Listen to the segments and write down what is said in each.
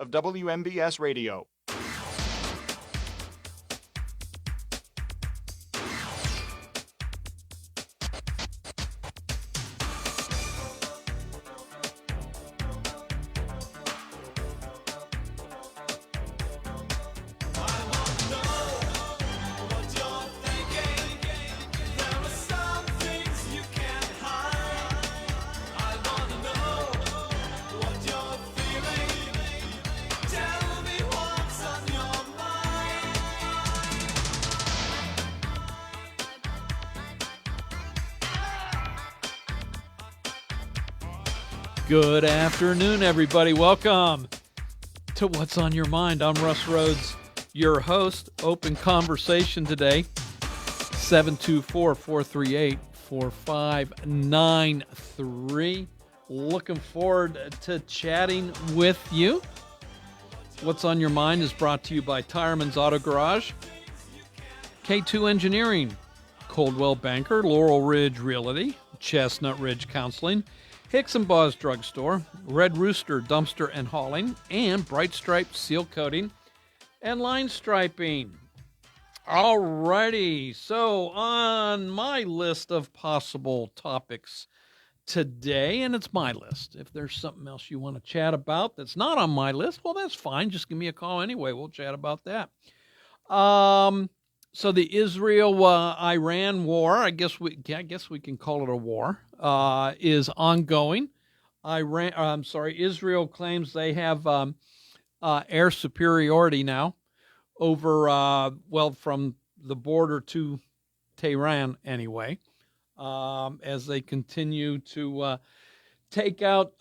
of WMBS Radio. Good afternoon, everybody. Welcome to What's on Your Mind. I'm Russ Rhodes, your host. Open conversation today, 724-438-4593. Looking forward to chatting with you. What's on Your Mind is brought to you by Tireman's Auto Garage, K2 Engineering, Coldwell Banker, Laurel Ridge Realty, Chestnut Ridge Counseling, Hicks and Baugh's Drugstore, Red Rooster Dumpster and Hauling, and Bright Stripe Seal Coating and Line Striping. Alrighty, so on my list of possible topics today, and it's my list. If there's something else you want to chat about that's not on my list, well, that's fine. Just give me a call anyway. We'll chat about that. So the Israel-Iran war, I guess we can call it a war, is ongoing. Israel claims they have air superiority now over, from the border to Tehran anyway, as they continue to take out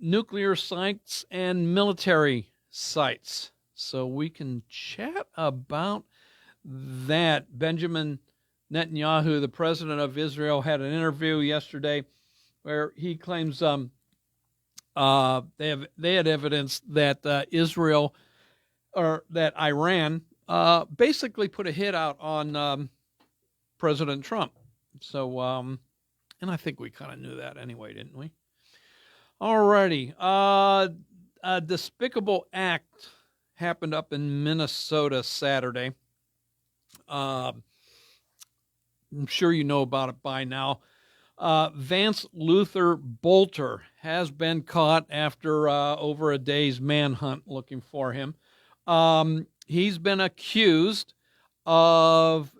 nuclear sites and military sites. So we can chat about that. Benjamin Netanyahu, the president of Israel, had an interview yesterday where he claims they had evidence that Israel or that Iran basically put a hit out on President Trump. So, and I think we kind of knew that anyway, didn't we? Alrighty. A despicable act happened up in Minnesota Saturday. I'm sure you know about it by now. Vance Luther Bolter has been caught after over a day's manhunt looking for him. He's been accused of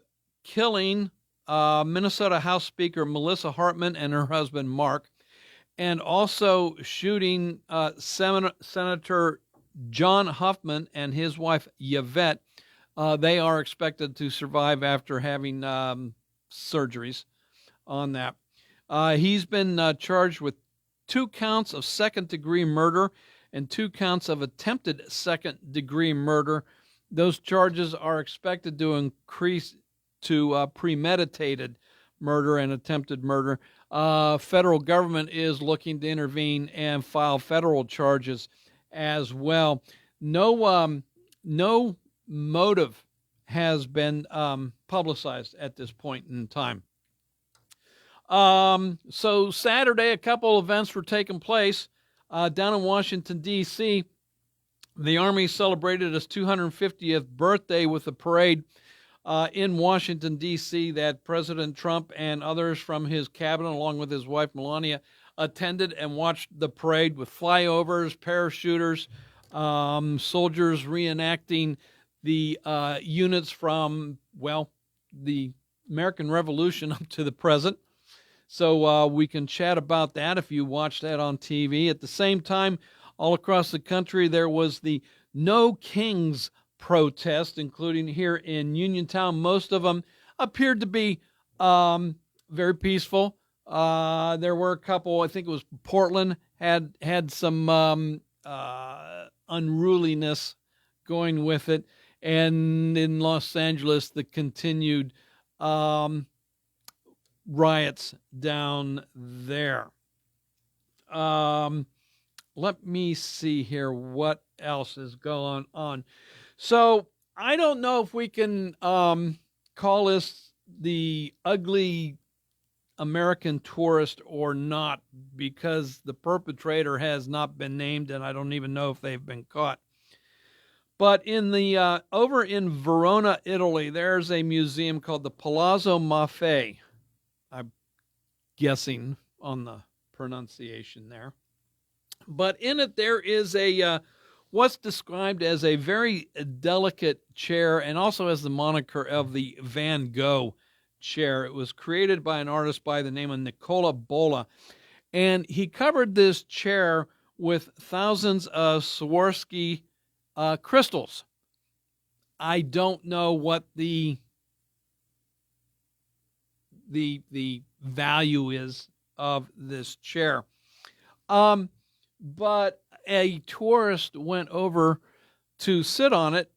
killing Minnesota House Speaker Melissa Hartman and her husband Mark, and also shooting Senator John Huffman and his wife Yvette. They are expected to survive after having surgeries on that. He's been charged with 2 counts of second-degree murder and 2 counts of attempted second-degree murder. Those charges are expected to increase to premeditated murder and attempted murder. Federal government is looking to intervene and file federal charges as well. No motive has been publicized at this point in time. So Saturday, a couple events were taking place down in Washington, D.C. The Army celebrated its 250th birthday with a parade in Washington, D.C. that President Trump and others from his cabinet, along with his wife Melania, attended and watched the parade with flyovers, parachuters, soldiers reenacting the units from, the American Revolution up to the present. So we can chat about that if you watch that on TV. At the same time, all across the country, there was the No Kings protest, including here in Uniontown. Most of them appeared to be very peaceful. There were a couple, I think it was Portland, had some unruliness going with it. And in Los Angeles, the continued riots down there. Let me see here what else is going on. So I don't know if we can call this the ugly American tourist or not, because the perpetrator has not been named, and I don't even know if they've been caught. But in the over in Verona, Italy, there's a museum called the Palazzo Maffei. I'm guessing on the pronunciation there. But in it, there is a what's described as a very delicate chair, and also has the moniker of the Van Gogh chair. It was created by an artist by the name of Nicola Bolla, and he covered this chair with thousands of Swarovski crystals. I don't know what the value is of this chair. But a tourist went over to sit on it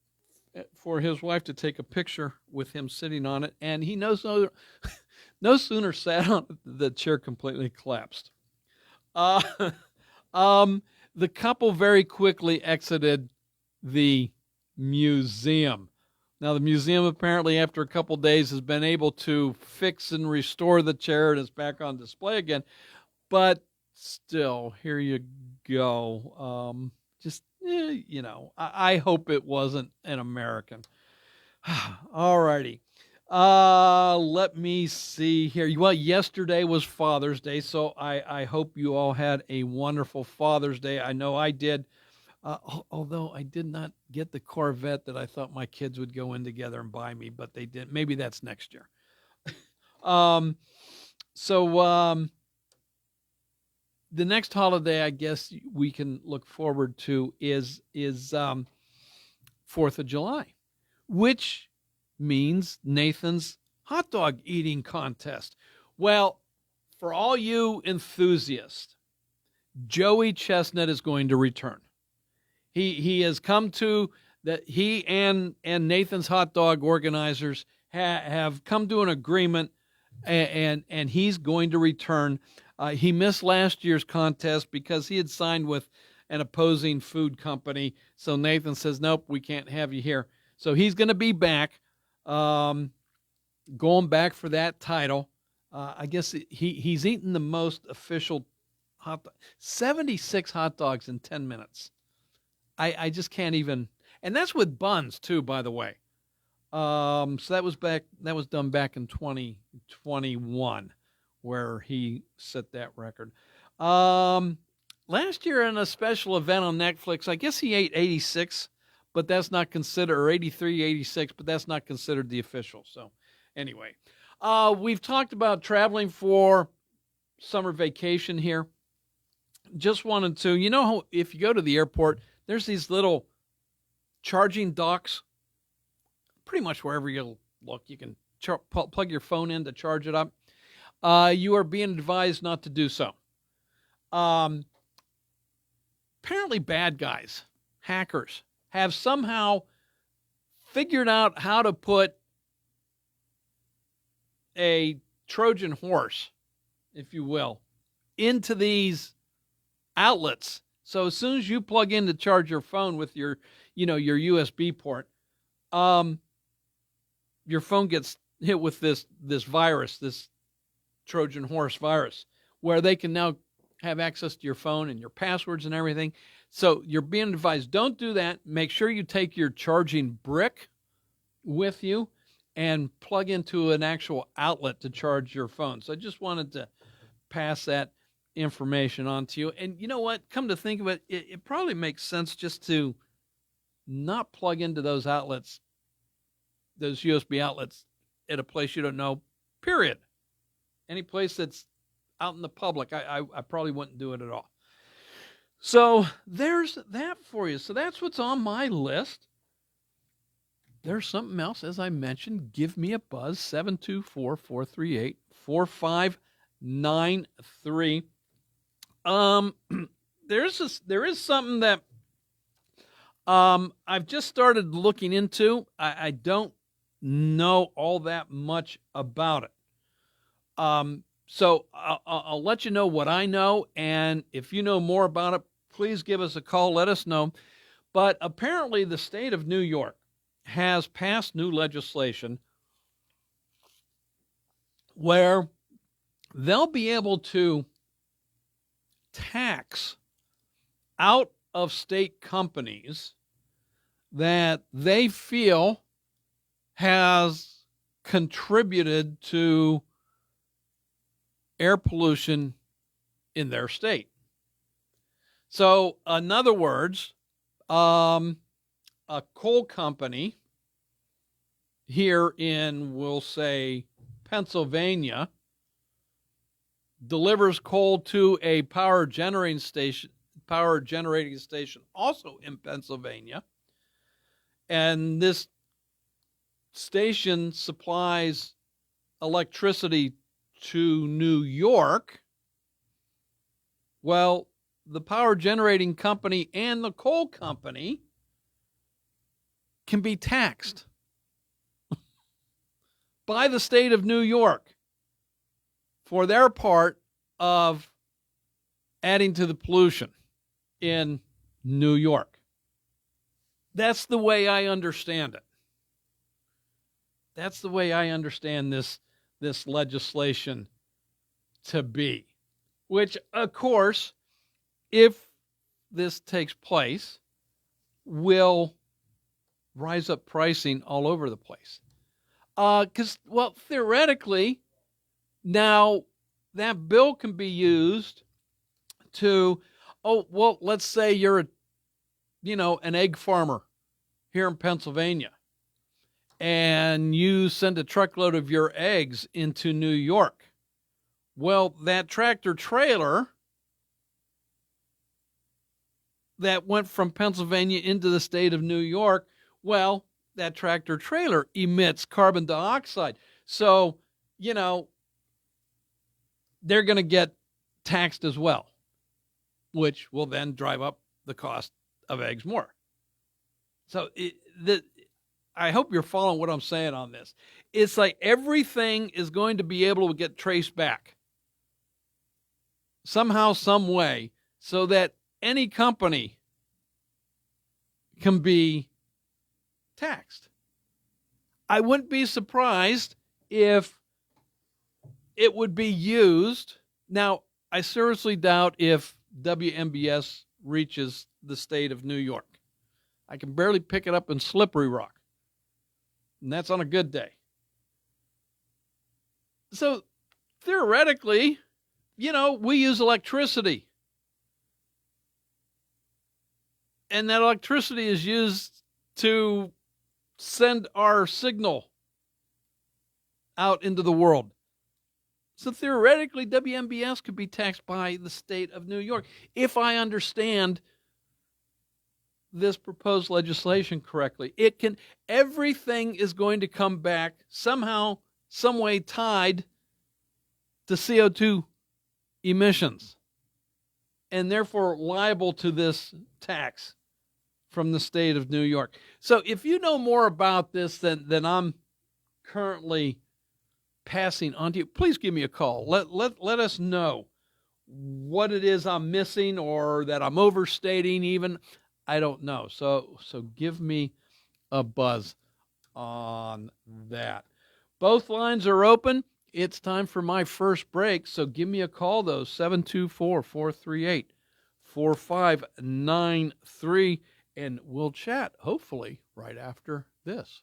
for his wife to take a picture with him sitting on it, and he no sooner sat on it, the chair completely collapsed. The couple very quickly exited the museum. Now, the museum apparently, after a couple days, has been able to fix and restore the chair, and it's back on display again. But still, here you go. I hope it wasn't an American. All righty. Let me see here. Well, yesterday was Father's Day, so I hope you all had a wonderful Father's Day. I know I did. Although I did not get the Corvette that I thought my kids would go in together and buy me, but they didn't. Maybe that's next year. The next holiday I guess we can look forward to is 4th of July, which means Nathan's hot dog eating contest. Well, for all you enthusiasts, Joey Chestnut is going to return. He has come to that. He and Nathan's hot dog organizers have come to an agreement, and he's going to return. He missed last year's contest because he had signed with an opposing food company. So Nathan says, nope, we can't have you here. So he's going to be back, going back for that title. I guess he's eaten the most official 76 hot dogs in 10 minutes. I just can't even, and that's with buns too, by the way. So that was done back in 2021, where he set that record. Last year in a special event on Netflix, I guess he ate 86, but that's not considered, or 83, 86, but that's not considered the official. So anyway, we've talked about traveling for summer vacation here. Just wanted to, if you go to the airport, there's these little charging docks. Pretty much wherever you look, you can plug your phone in to charge it up. You are being advised not to do so. Apparently bad guys, hackers, have somehow figured out how to put a Trojan horse, if you will, into these outlets. So as soon as you plug in to charge your phone with your USB port, your phone gets hit with this virus, this Trojan horse virus, where they can now have access to your phone and your passwords and everything. So you're being advised, don't do that. Make sure you take your charging brick with you and plug into an actual outlet to charge your phone. So I just wanted to pass that information on to you. And you know what? Come to think of it, it probably makes sense just to not plug into those outlets, those USB outlets, at a place you don't know, period. Any place that's out in the public, I probably wouldn't do it at all. So there's that for you. So that's what's on my list. There's something else, as I mentioned. Give me a buzz, 724-438-4593. There is something that I've just started looking into. I don't know all that much about it. So I'll let you know what I know, and if you know more about it, please give us a call. Let us know. But apparently the state of New York has passed new legislation where they'll be able to tax out-of-state companies that they feel has contributed to air pollution in their state. So, in other words, a coal company here in, we'll say, Pennsylvania delivers coal to a power generating station also in Pennsylvania, and this station supplies electricity to New York. Well, the power generating company and the coal company can be taxed by the state of New York for their part of adding to the pollution in New York. That's the way I understand it. That's the way I understand this legislation to be. Which, of course, if this takes place, will rise up pricing all over the place. Because, theoretically, now that bill can be used to, let's say you're an egg farmer here in Pennsylvania, and you send a truckload of your eggs into New York. Well, that tractor trailer that went from Pennsylvania into the state of New York, well, that tractor trailer emits carbon dioxide. So, they're going to get taxed as well, which will then drive up the cost of eggs more. So I hope you're following what I'm saying on this. It's like everything is going to be able to get traced back somehow, some way, so that any company can be taxed. I wouldn't be surprised if it would be used. Now, I seriously doubt if WMBS reaches the state of New York. I can barely pick it up in Slippery Rock, and that's on a good day. So, theoretically, we use electricity, and that electricity is used to send our signal out into the world. So theoretically, WMBS could be taxed by the state of New York, if I understand this proposed legislation correctly. Everything is going to come back somehow, some way tied to CO2 emissions, and therefore liable to this tax from the state of New York. So if you know more about this than I'm currently passing on to you, please give me a call. Let us know what it is I'm missing or that I'm overstating even. I don't know. So give me a buzz on that. Both lines are open. It's time for my first break, so give me a call, though, 724-438-4593, and we'll chat, hopefully, right after this.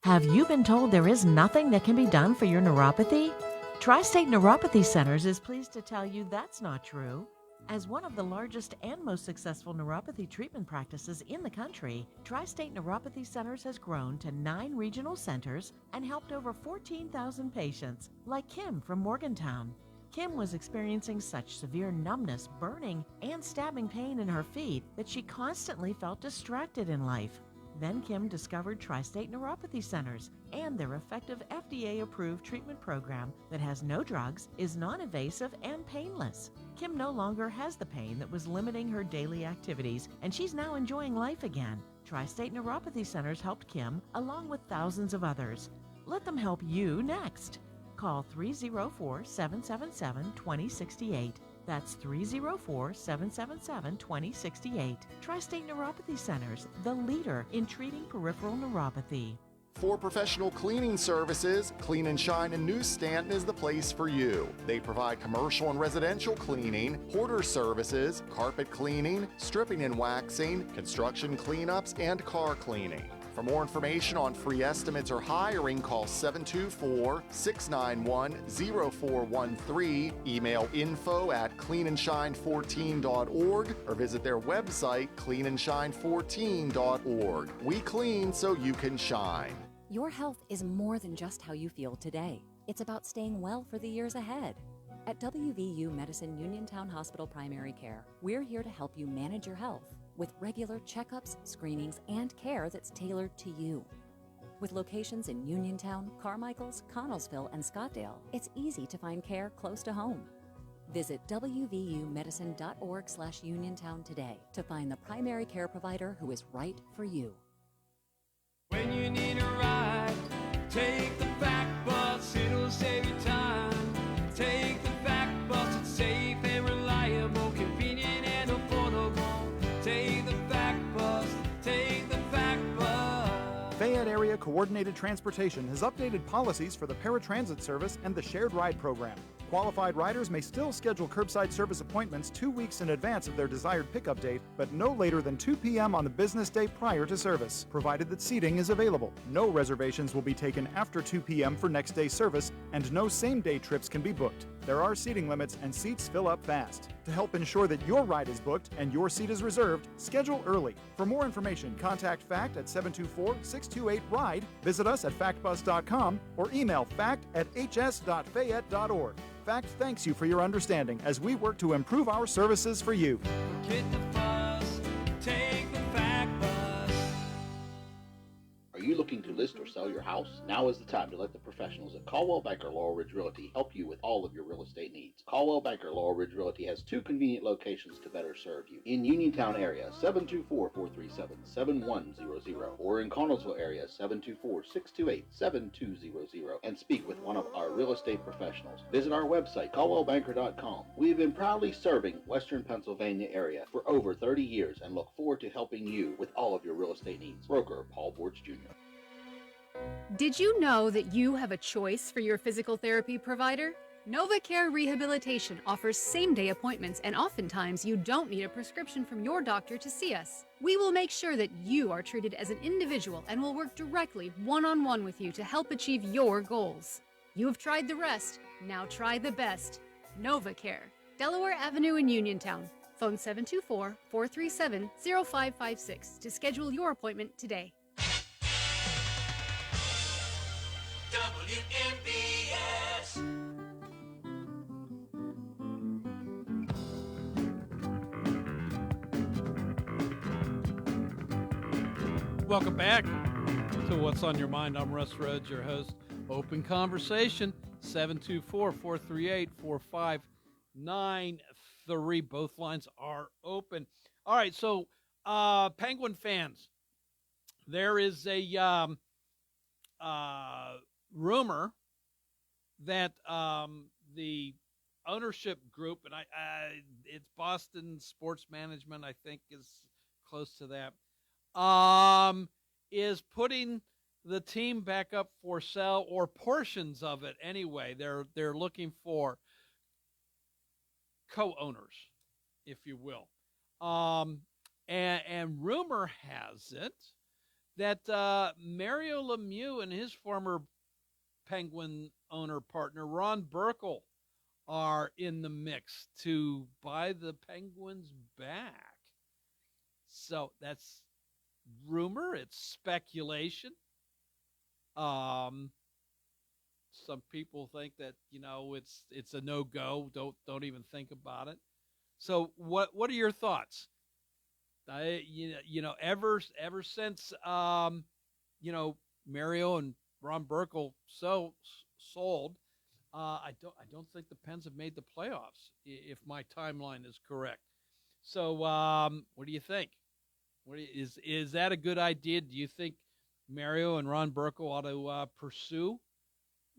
Have you been told there is nothing that can be done for your neuropathy? Tri-State Neuropathy Centers is pleased to tell you that's not true. As one of the largest and most successful neuropathy treatment practices in the country, Tri-State Neuropathy Centers has grown to 9 regional centers and helped over 14,000 patients, like Kim from Morgantown. Kim was experiencing such severe numbness, burning, and stabbing pain in her feet that she constantly felt distracted in life. Then Kim discovered Tri-State Neuropathy Centers and their effective FDA-approved treatment program that has no drugs, is non-invasive, and painless. Kim no longer has the pain that was limiting her daily activities, and she's now enjoying life again. Tri-State Neuropathy Centers helped Kim, along with thousands of others. Let them help you next. Call 304-777-2068. That's 304-777-2068. Tri-State Neuropathy Centers, the leader in treating peripheral neuropathy. For professional cleaning services, Clean and Shine in New Stanton is the place for you. They provide commercial and residential cleaning, hoarder services, carpet cleaning, stripping and waxing, construction cleanups, and car cleaning. For more information on free estimates or hiring, call 724-691-0413, email info@cleanandshine14.org, or visit their website, cleanandshine14.org. We clean so you can shine. Your health is more than just how you feel today. It's about staying well for the years ahead. At WVU Medicine Uniontown Hospital Primary Care, we're here to help you manage your health with regular checkups, screenings, and care that's tailored to you. With locations in Uniontown, Carmichaels, Connellsville, and Scottdale, it's easy to find care close to home. Visit wvumedicine.org/Uniontown today to find the primary care provider who is right for you. When you need a ride, take the Fact Bus, it'll save you time. Take the Fact Bus, it's safe and reliable, convenient and affordable. Take the Fact Bus, take the Fact Bus. Fayette Area Coordinated Transportation has updated policies for the paratransit service and the shared ride program. Qualified riders may still schedule curbside service appointments 2 weeks in advance of their desired pickup date, but no later than 2 p.m. on the business day prior to service, provided that seating is available. No reservations will be taken after 2 p.m. for next day service, and no same-day trips can be booked. There are seating limits and seats fill up fast. To help ensure that your ride is booked and your seat is reserved, schedule early. For more information, contact FACT at 724-628-RIDE, visit us at factbus.com, or email fact@hs.fayette.org. FACT thanks you for your understanding as we work to improve our services for you. Get the bus, take the Fact Bus. Are you looking to list or sell your house? Now is the time to let the professionals at Caldwell Banker Laurel Ridge Realty help you with all of your real estate needs. Caldwell Banker Laurel Ridge Realty has 2 convenient locations to better serve you. In Uniontown area, 724-437-7100, or in Connellsville area, 724-628-7200, and speak with one of our real estate professionals. Visit our website, caldwellbanker.com. We have been proudly serving Western Pennsylvania area for over 30 years and look forward to helping you with all of your real estate needs. Broker Paul Borge Jr. Did you know that you have a choice for your physical therapy provider? NovaCare Rehabilitation offers same-day appointments, and oftentimes you don't need a prescription from your doctor to see us. We will make sure that you are treated as an individual and will work directly one-on-one with you to help achieve your goals. You have tried the rest, now try the best. NovaCare, Delaware Avenue in Uniontown. Phone 724-437-0556 to schedule your appointment today. WMBS. Welcome back to What's on Your Mind. I'm Russ Rhodes, your host. Open conversation, 724-438-4593. Both lines are open. All right, so Penguin fans, there is a rumor that the ownership group, and it's Boston Sports Management, I think, is close to that, is putting the team back up for sale, or portions of it anyway. They're looking for co-owners, if you will. And rumor has it that Mario Lemieux and his former Penguin owner partner, Ron Burkle, are in the mix to buy the Penguins back. So that's rumor. It's speculation. Some people think that, it's a no-go. Don't even think about it. So what are your thoughts? Ever since Mario and Ron Burkle sold, I don't think the Pens have made the playoffs, if my timeline is correct. So what do you think? Is that a good idea? Do you think Mario and Ron Burkle ought to pursue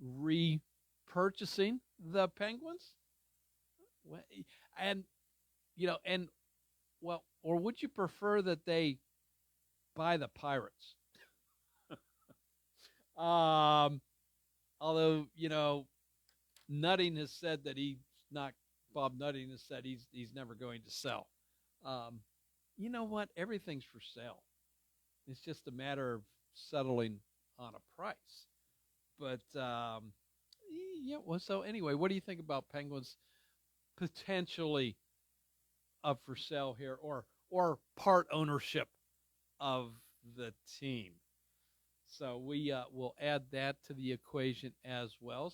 repurchasing the Penguins? Or would you prefer that they buy the Pirates? Although, Nutting has said that Bob Nutting has said he's never going to sell. You know what? Everything's for sale. It's just a matter of settling on a price. But, yeah, well, so anyway, what do you think about Penguins potentially up for sale here or part ownership of the team? So we will add that to the equation as well.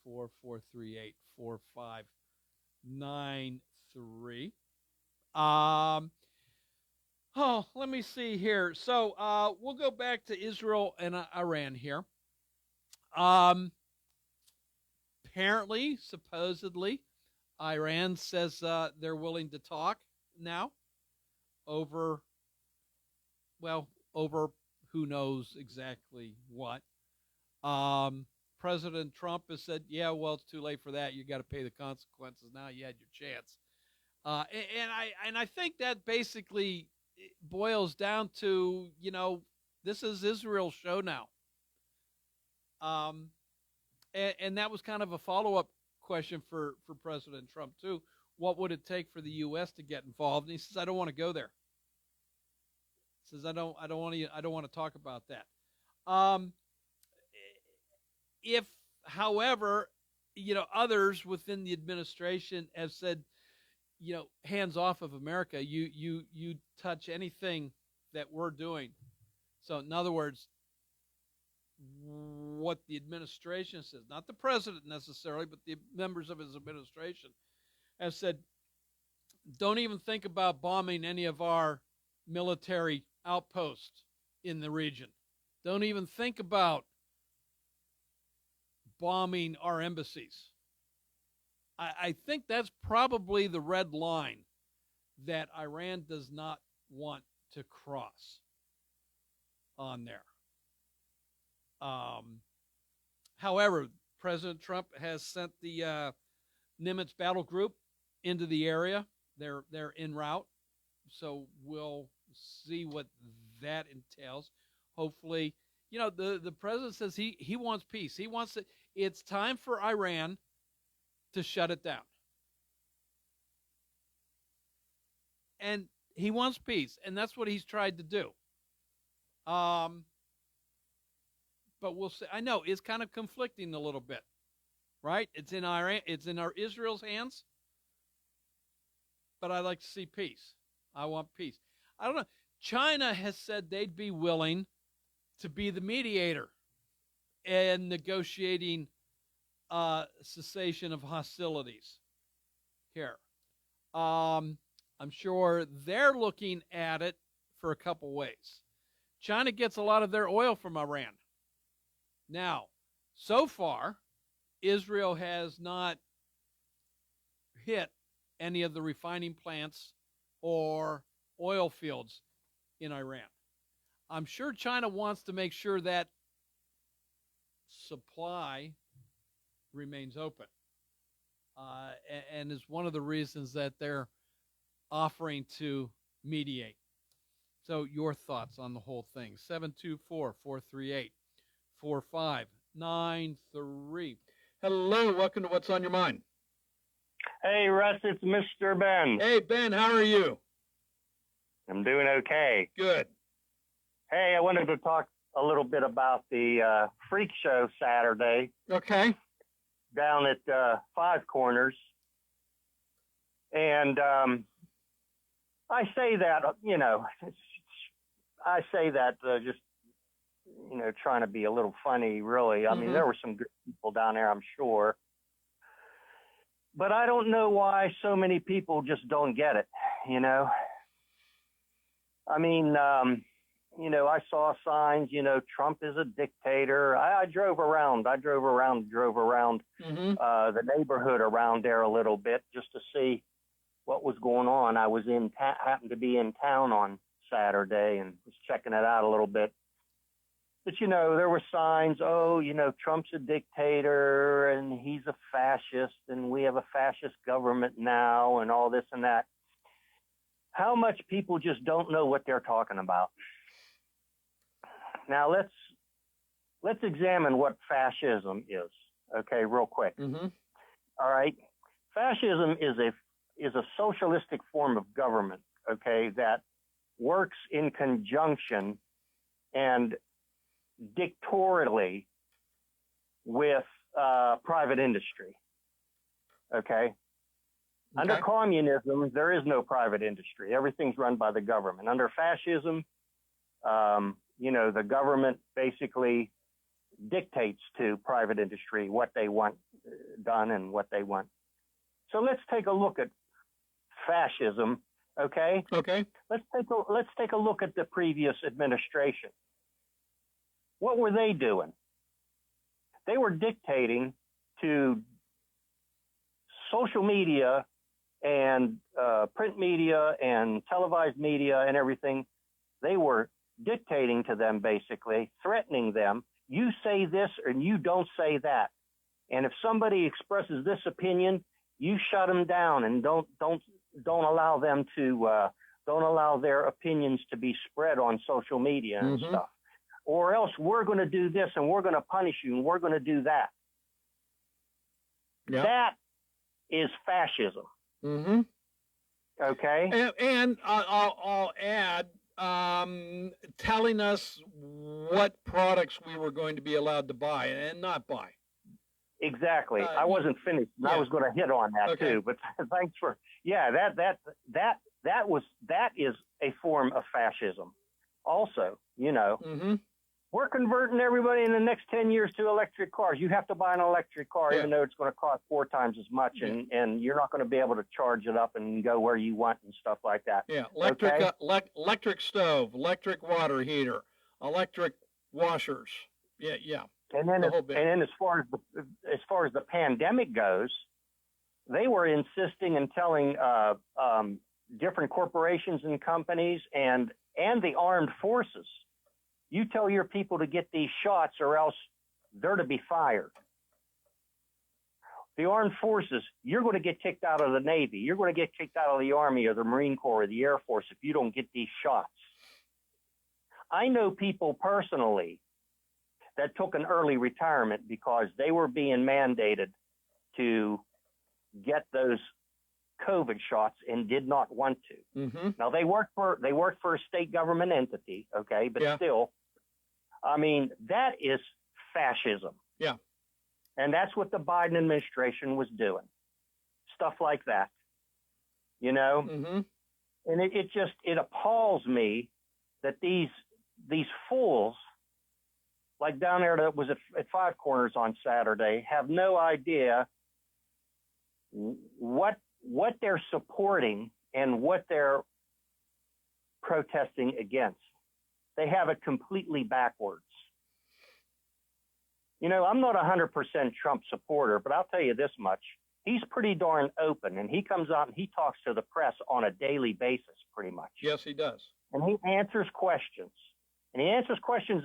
724-438-4593. Let me see here. So we'll go back to Israel and Iran here. Apparently, supposedly, Iran says they're willing to talk now over who knows exactly what. President Trump has said, yeah, well, it's too late for that. You got to pay the consequences now. You had your chance. And I think that basically boils down to, this is Israel's show now. And that was kind of a follow-up question for President Trump, too. What would it take for the U.S. to get involved? And he says, I don't want to go there. He says, I don't want to talk about that. If, however, others within the administration have said, hands off of America, you touch anything that we're doing. So in other words, what the administration says, not the president necessarily, but the members of his administration have said, don't even think about bombing any of our military outposts in the region. Don't even think about bombing our embassies. I think that's probably the red line that Iran does not want to cross on there. However, President Trump has sent the Nimitz battle group into the area. They're en route, so we'll see what that entails. Hopefully, the president says he wants peace. He wants it. It's time for Iran to shut it down. And he wants peace, and that's what he's tried to do. But we'll see. I know it's kind of conflicting a little bit, right? It's in Iran, it's in our Israel's hands. But I'd like to see peace. I want peace. I don't know. China has said they'd be willing to be the mediator in negotiating cessation of hostilities here. I'm sure they're looking at it for a couple ways. China gets a lot of their oil from Iran. Now, so far, Israel has not hit any of the refining plants or oil fields in Iran. I'm sure China wants to make sure that supply remains open. And is one of the reasons that they're offering to mediate. So your thoughts on the whole thing. 724-438-4593. Hello, welcome to What's on Your Mind. Hey, Russ, it's Mr. Ben. Hey, Ben, how are you? I'm doing okay. Good. Hey, I wanted to talk a little bit about the freak show Saturday. Okay. Down at Five Corners. And I say that, just, trying to be a little funny, really. I mean, there were some good people down there, I'm sure. But I don't know why so many people just don't get it, I mean, I saw signs, Trump is a dictator. I drove around the neighborhood around there a little bit just to see what was going on. I was happened to be in town on Saturday and was checking it out a little bit. But, there were signs, Trump's a dictator and he's a fascist and we have a fascist government now and all this and that. How much people just don't know what they're talking about. Now, let's examine what fascism is. Okay, real quick. Mm-hmm. All right. Fascism is a socialistic form of government, okay, that works in conjunction and dictatorially with private industry. Okay? Under communism, there is no private industry. Everything's run by the government. Under fascism, the government basically dictates to private industry what they want done and what they want. So let's take a look at fascism. Okay. Okay. Let's take a look at the previous administration. What were they doing? They were dictating to social media and print media and televised media and everything. They were dictating to them, basically threatening them. You say this and you don't say that. And if somebody expresses this opinion, you shut them down and don't allow them to don't allow their opinions to be spread on social media and stuff. Or else we're going to do this and we're going to punish you and we're going to do that. Yep. That is fascism. Mm-hmm. Okay. And I'll add, telling us what products we were going to be allowed to buy and not buy. Exactly. I wasn't finished. Yeah. I was going to hit on that too, but thanks for, that is a form of fascism. Also, we're converting everybody in the next 10 years to electric cars. You have to buy an electric car, even though it's going to cost 4 times as much, and you're not going to be able to charge it up and go where you want and stuff like that. Yeah, electric stove, electric water heater, electric washers. Yeah. And then, as far as the pandemic goes, they were insisting and telling different corporations and companies and the armed forces, you tell your people to get these shots or else they're to be fired. The armed forces, you're going to get kicked out of the Navy. You're going to get kicked out of the Army or the Marine Corps or the Air Force if you don't get these shots. I know people personally that took an early retirement because they were being mandated to get those COVID shots and did not want to. Mm-hmm. Now they worked for a state government entity, okay, but still, I mean, that is fascism. Yeah. And that's what the Biden administration was doing. Stuff like that. Mm-hmm. And it appalls me that these fools, like down there that was at Five Corners on Saturday, have no idea what they're supporting and what they're protesting against. They have it completely backwards. I'm not 100% Trump supporter, but I'll tell you this much. He's pretty darn open, and he comes out and he talks to the press on a daily basis, pretty much. Yes, he does. And he answers questions. And he answers questions,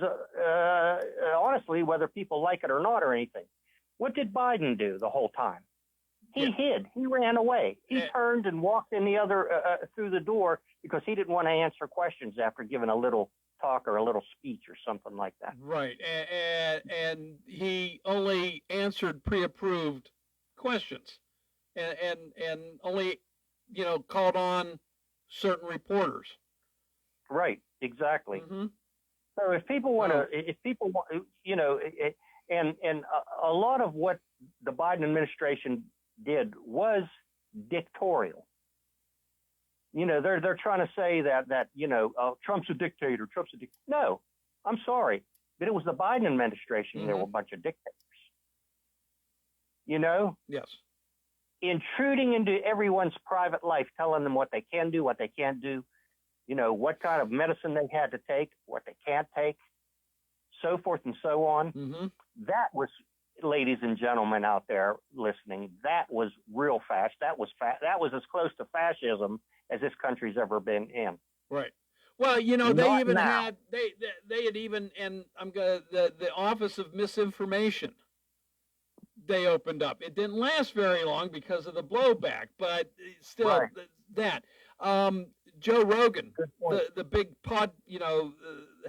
honestly, whether people like it or not or anything. What did Biden do the whole time? He hid. He ran away. He turned and walked in the other through the door because he didn't want to answer questions after giving a little talk or a little speech or something like that. Right. And he only answered pre-approved questions and only, called on certain reporters. Right. Exactly. Mm-hmm. So if people want to, and a lot of what the Biden administration did was dictatorial. They're trying to say that Trump's a dictator. No, I'm sorry, but it was the Biden administration. Mm-hmm. There were a bunch of dictators. Yes. Intruding into everyone's private life, telling them what they can do, what they can't do. What kind of medicine they had to take, what they can't take, so forth and so on. Mm-hmm. That was, ladies and gentlemen out there listening, that was real fast. That was as close to fascism as this country's ever been in. Right. Well, they even had they had even, and the Office of Misinformation. They opened up. It didn't last very long because of the blowback, but still that. Joe Rogan, the big pod,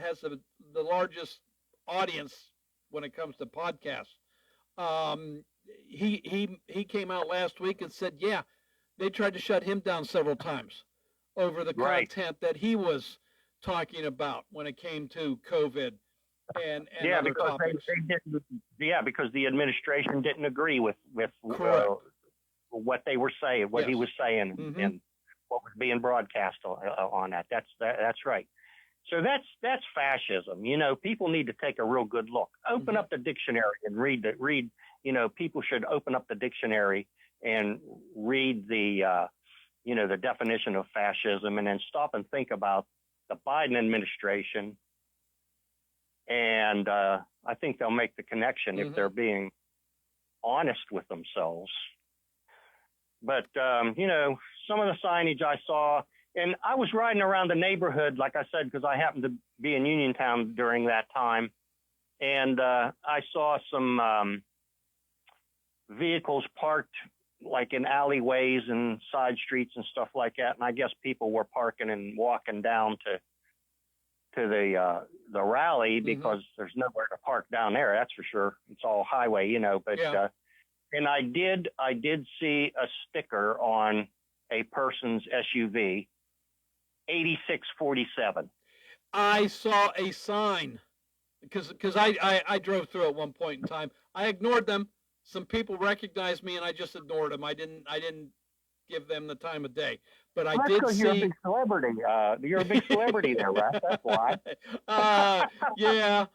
has the largest audience when it comes to podcasts. He came out last week and said, yeah, they tried to shut him down several times over the content that he was talking about when it came to COVID and other because topics. they didn't. Yeah, because the administration didn't agree with what they were saying, what he was saying, and what was being broadcast on that. That's right. So that's fascism. You know, people need to take a real good look. Open up the dictionary and read. You know, people should open up the dictionary and read the the definition of fascism, and then stop and think about the Biden administration. And I think they'll make the connection if they're being honest with themselves. But, some of the signage I saw, and I was riding around the neighborhood, like I said, because I happened to be in Uniontown during that time. And I saw some vehicles parked like in alleyways and side streets and stuff like that. And I guess people were parking and walking down to the rally because there's nowhere to park down there. That's for sure. It's all highway, but, and I did see a sticker on a person's SUV, 8647. I saw a sign because I drove through at one point in time. I ignored them. Some people recognized me and I just ignored them. I didn't give them the time of day. But I did see. You're a big celebrity. You're a big celebrity there, Russ. That's why. Yeah.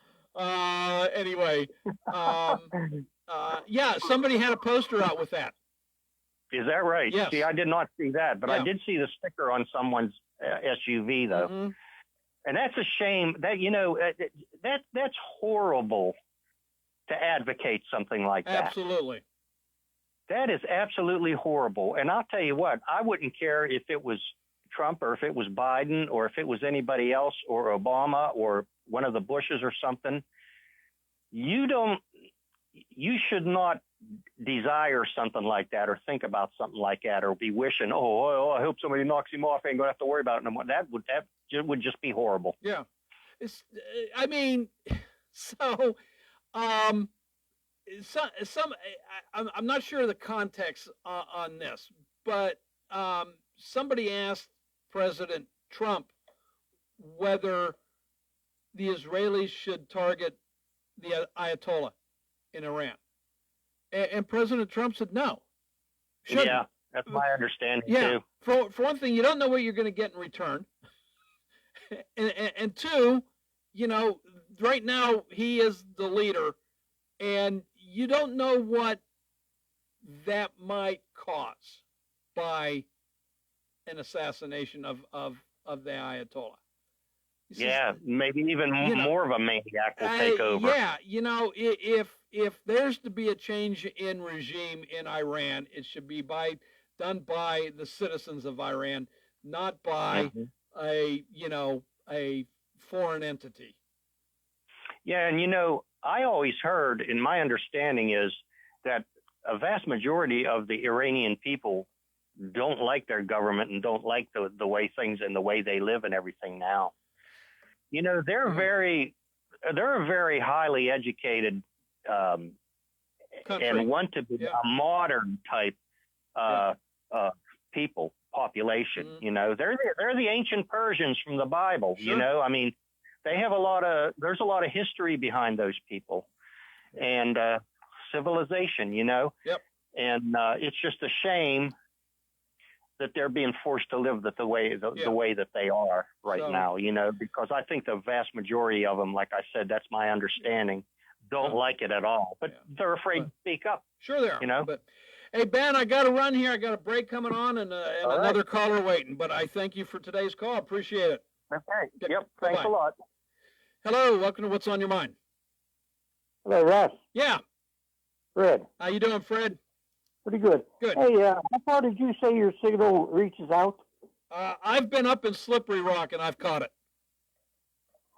Anyway. Somebody had a poster out with that. Is that right? Yes. See, I did not see that, but I did see the sticker on someone's SUV, though. And that's a shame. That that's horrible to advocate something like that. Absolutely. That is absolutely horrible. And I'll tell you what, I wouldn't care if it was Trump or if it was Biden or if it was anybody else or Obama or one of the Bushes or something. You should not desire something like that or think about something like that or be wishing, I hope somebody knocks him off. I ain't going to have to worry about it no more. That would just be horrible. Yeah. I'm not sure of the context on this, but somebody asked President Trump whether the Israelis should target the Ayatollah in Iran. And President Trump said no. Shouldn't. Yeah, that's my understanding too. For one thing, you don't know what you're going to get in return. and two, right now he is the leader, and you don't know what that might cause by an assassination of the Ayatollah. Maybe even more of a maniac will take over. If there's to be a change in regime in Iran, it should be done by the citizens of Iran, not by a foreign entity. Yeah, and I always heard, and my understanding is that a vast majority of the Iranian people don't like their government and don't like the way things and the way they live and everything now. They're a very highly educated and want to be a modern type population. They're the ancient Persians from the Bible. Sure. They have there's a lot of history behind those people and civilization. Yep. And it's just a shame that they're being forced to live the way that they are now, because I think the vast majority of them, like I said, that's my understanding, don't like it at all, but they're afraid to speak up. Sure they are. But hey, Ben, I got to run here. I got a break coming on and another caller waiting, but I thank you for today's call. Appreciate it. Okay. Yep. Thanks a lot. Hello. Welcome to What's on Your Mind. Hello, Russ. Yeah. Fred. How you doing, Fred? Pretty good. Good. Hey, how far did you say your signal reaches out? I've been up in Slippery Rock and I've caught it.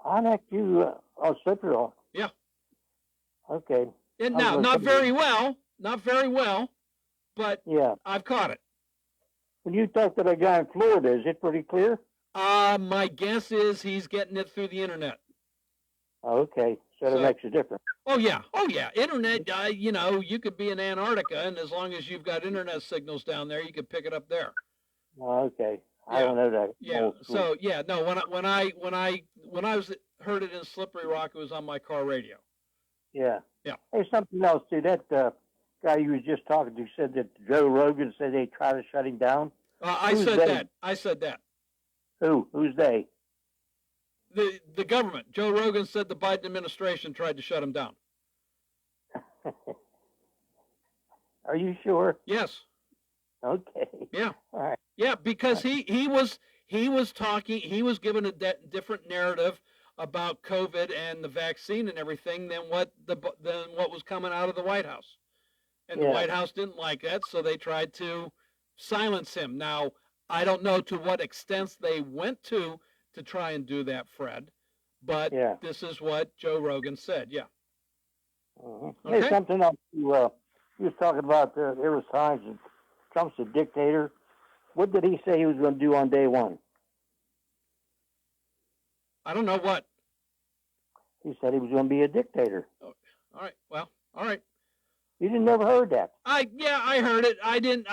I necked you Slippery Rock. Yeah. Okay. And now, not very well, but I've caught it. When you talk to that guy in Florida, is it pretty clear? My guess is he's getting it through the internet. Okay, so that makes a difference. Oh yeah. Internet. You could be in Antarctica, and as long as you've got internet signals down there, you could pick it up there. Okay, I don't know that. Yeah. So yeah, no. When I heard it in Slippery Rock, it was on my car radio. Yeah. Yeah. Hey, something else too. That guy you was just talking to said that Joe Rogan said they try to shut him down. I said that. Who? Who's they? The government. Joe Rogan said the Biden administration tried to shut him down. Are you sure? Yes. Okay. Yeah. All right. Yeah, because he was talking. He was given a different narrative about COVID and the vaccine and everything than what was coming out of the White House, and the White House didn't like that, so they tried to silence him. Now I don't know to what extent they went to try and do that, Fred, but this is what Joe Rogan said. Yeah. Okay. Hey, something else. You was talking about there was times that Trump's a dictator. What did he say he was going to do on day one? I don't know what. He said he was going to be a dictator. Oh, all right. Well, all right. You never heard that. I heard it. I didn't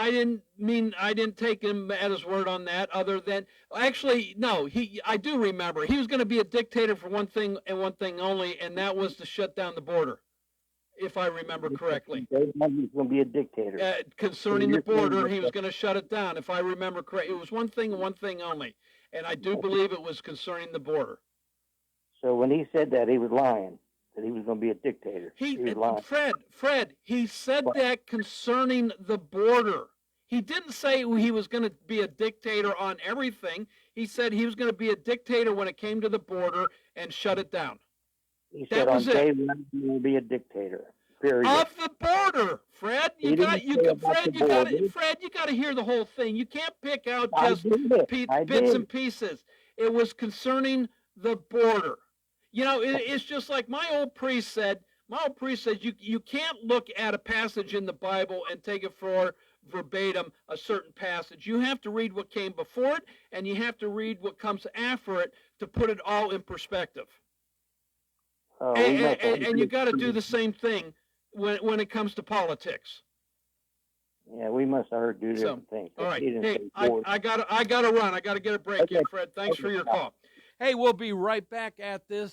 take him at his word on that. Other than actually, no. I do remember he was going to be a dictator for one thing and one thing only, and that was to shut down the border, if I remember correctly. He was going to be a dictator. Concerning the border, he was going to shut it down, if I remember correctly. It was one thing and one thing only, and I do believe it was concerning the border. So when he said that, he was lying. That he was going to be a dictator. He was lying. Fred, he said that concerning the border. He didn't say he was going to be a dictator on everything. He said he was going to be a dictator when it came to the border and shut it down. He said on day one he will be a dictator. Period. Of the border, Fred. You got to hear the whole thing. You can't pick out just bits and pieces. It was concerning the border. It's just like my old priest said. My old priest said you can't look at a passage in the Bible and take it for verbatim a certain passage. You have to read what came before it, and you have to read what comes after it to put it all in perspective. And you got to do the same thing when it comes to politics. Yeah, we must have heard different things. All right. Hey, I gotta run. I gotta get a break here, Fred. Thanks for your call. Hey, we'll be right back after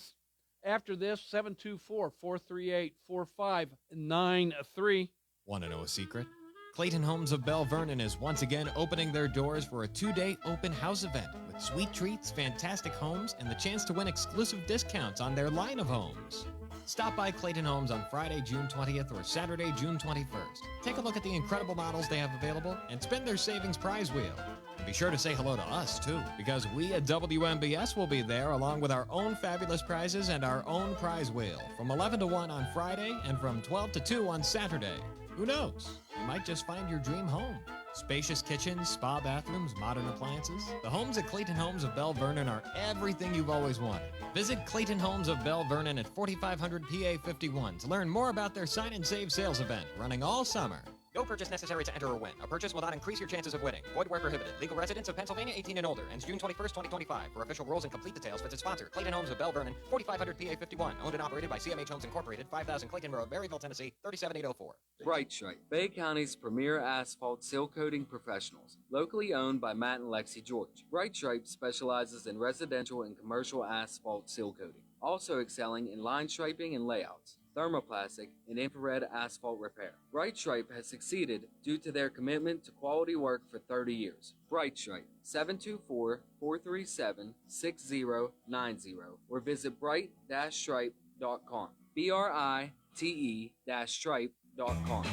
this, 724-438-4593. Want to know a secret? Clayton Homes of Belle Vernon is once again opening their doors for a 2-day open house event with sweet treats, fantastic homes, and the chance to win exclusive discounts on their line of homes. Stop by Clayton Homes on Friday, June 20th or Saturday, June 21st. Take a look at the incredible models they have available and spin their savings prize wheel. And be sure to say hello to us, too, because we at WMBS will be there along with our own fabulous prizes and our own prize wheel from 11 to 1 on Friday and from 12 to 2 on Saturday. Who knows? You might just find your dream home. Spacious kitchens, spa bathrooms, modern appliances. The homes at Clayton Homes of Belle Vernon are everything you've always wanted. Visit Clayton Homes of Belle Vernon at 4500 PA 51 to learn more about their Sign and Save sales event running all summer. No purchase necessary to enter or win. A purchase will not increase your chances of winning. Void where prohibited. Legal residents of Pennsylvania 18 and older. Ends June 21st, 2025. For official rules and complete details, visit sponsor Clayton Homes of Belle Vernon, 4500 PA 51. Owned and operated by CMH Homes Incorporated, 5000 Clayton Road, Maryville, Tennessee, 37804. Bright Stripe, Bay County's premier asphalt seal coating professionals. Locally owned by Matt and Lexi George. Bright Stripe specializes in residential and commercial asphalt seal coating. Also excelling in line striping and layouts, thermoplastic, and infrared asphalt repair. Bright Stripe has succeeded due to their commitment to quality work for 30 years. Bright Stripe, 724-437-6090 or visit bright-stripe.com. BRITE-stripe.com.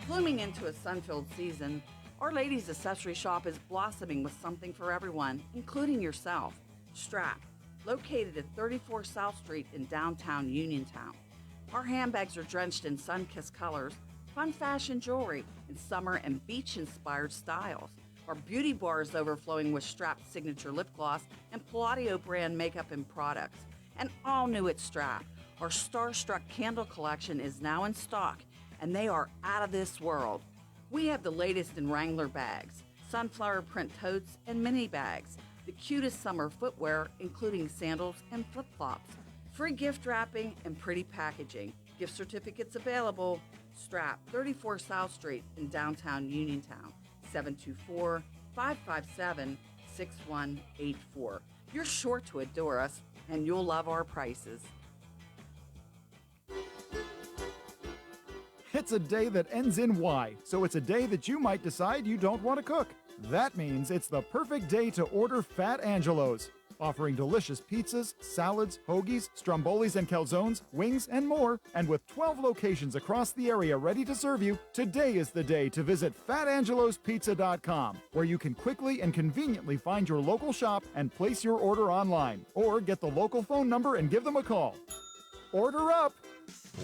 Blooming into a sun-filled season, Our Lady's Accessory Shop is blossoming with something for everyone, including yourself. Strap, located at 34 South Street in downtown Uniontown. Our handbags are drenched in sun-kissed colors, fun fashion jewelry, and summer and beach-inspired styles. Our beauty bar is overflowing with Strap's signature lip gloss and Palladio brand makeup and products. And all new at Strap, our Starstruck candle collection is now in stock, and they are out of this world. We have the latest in Wrangler bags, sunflower print totes, and mini bags, the cutest summer footwear, including sandals and flip-flops, free gift wrapping, and pretty packaging. Gift certificates available. Strap, 34 South Street in downtown Uniontown, 724-557-6184. You're sure to adore us, and you'll love our prices. It's a day that ends in Y, so it's a day that you might decide you don't want to cook. That means it's the perfect day to order Fat Angelo's. Offering delicious pizzas, salads, hoagies, strombolis and calzones, wings, and more. And with 12 locations across the area ready to serve you, today is the day to visit FatAngelosPizza.com, where you can quickly and conveniently find your local shop and place your order online. Or get the local phone number and give them a call. Order up!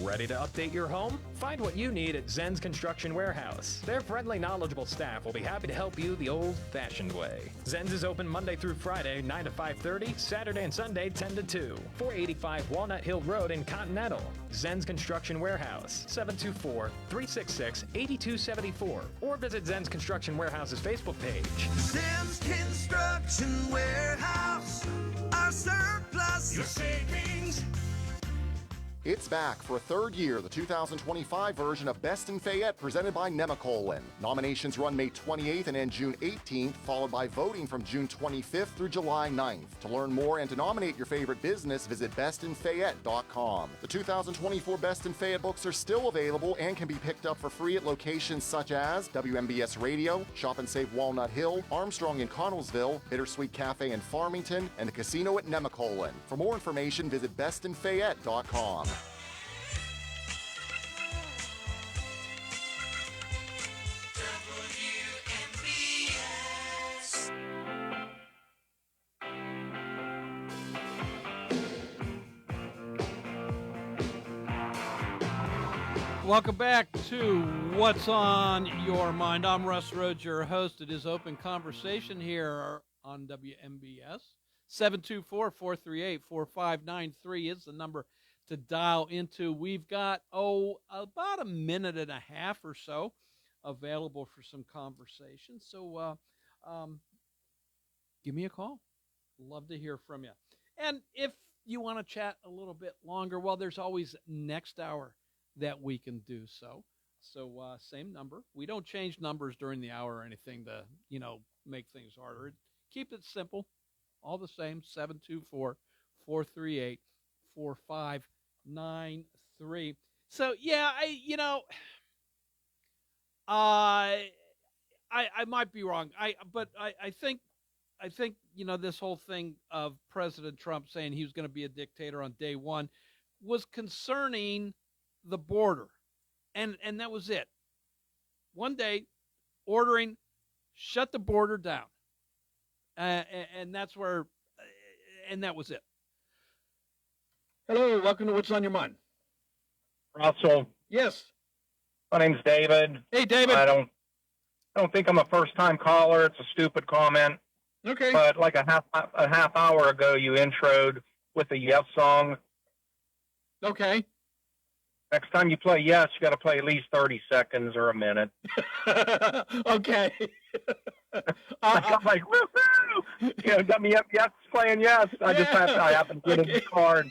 Ready to update your home? Find what you need at Zen's Construction Warehouse. Their friendly, knowledgeable staff will be happy to help you the old-fashioned way. Zen's is open Monday through Friday, 9 to 5:30, Saturday and Sunday, 10 to 2. 485 Walnut Hill Road in Continental. Zen's Construction Warehouse, 724-366-8274. Or visit Zen's Construction Warehouse's Facebook page. Zen's Construction Warehouse, our surplus, your savings. It's back for a third year, the 2025 version of Best in Fayette presented by Nemacolin. Nominations run May 28th and end June 18th, followed by voting from June 25th through July 9th. To learn more and to nominate your favorite business, visit bestinfayette.com. The 2024 Best in Fayette books are still available and can be picked up for free at locations such as WMBS Radio, Shop and Save Walnut Hill, Armstrong in Connellsville, Bittersweet Cafe in Farmington, and the casino at Nemacolin. For more information, visit bestinfayette.com. Welcome back to What's on Your Mind. I'm Russ Rhodes, your host. It is Open Conversation here on WMBS. 724-438-4593 is the number to dial into. We've got, about a minute and a half or so available for some conversation. So give me a call. Love to hear from you. And if you want to chat a little bit longer, well, there's always next hour that we can do so. So same number. We don't change numbers during the hour or anything to, make things harder. Keep it simple. All the same, 724-438-4593. So, yeah, I might be wrong. But I think, this whole thing of President Trump saying he was going to be a dictator on day one was concerning the border. And that was it. One day, ordering, shut the border down. And that's where, and that was it. Hello, welcome to What's on Your Mind. Russell. Yes. My name's David. Hey, David. I don't think I'm a first-time caller. It's a stupid comment. Okay. But like a half hour ago, you introed with a Yes song. Okay. Next time you play Yes, you got to play at least 30 seconds or a minute. Okay. I'm like, woohoo! Got me up. Yes, playing Yes. I happen to get a card.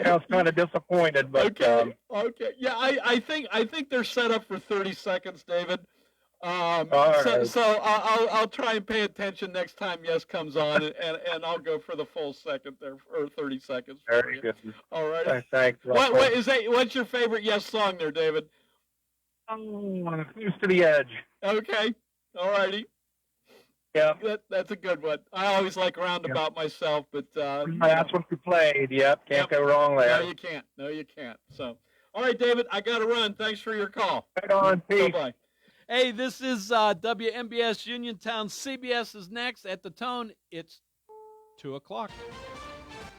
I was kind of disappointed, but okay. Yeah, I think they're set up for 30 seconds, David. Right. So I'll try and pay attention next time Yes comes on, and I'll go for the full second there, or 30 seconds. Very good. All right. Thanks. What is that? What's your favorite Yes song there, David? Close to the Edge. Okay. All righty. Yeah. That's a good one. I always like Roundabout myself, but that's what you played. Yep. Can't go wrong there. No, you can't. So, all right, David, I got to run. Thanks for your call. Right on. Peace. Bye-bye. Hey, this is WMBS Uniontown. CBS is next. At the Tone, it's 2 o'clock.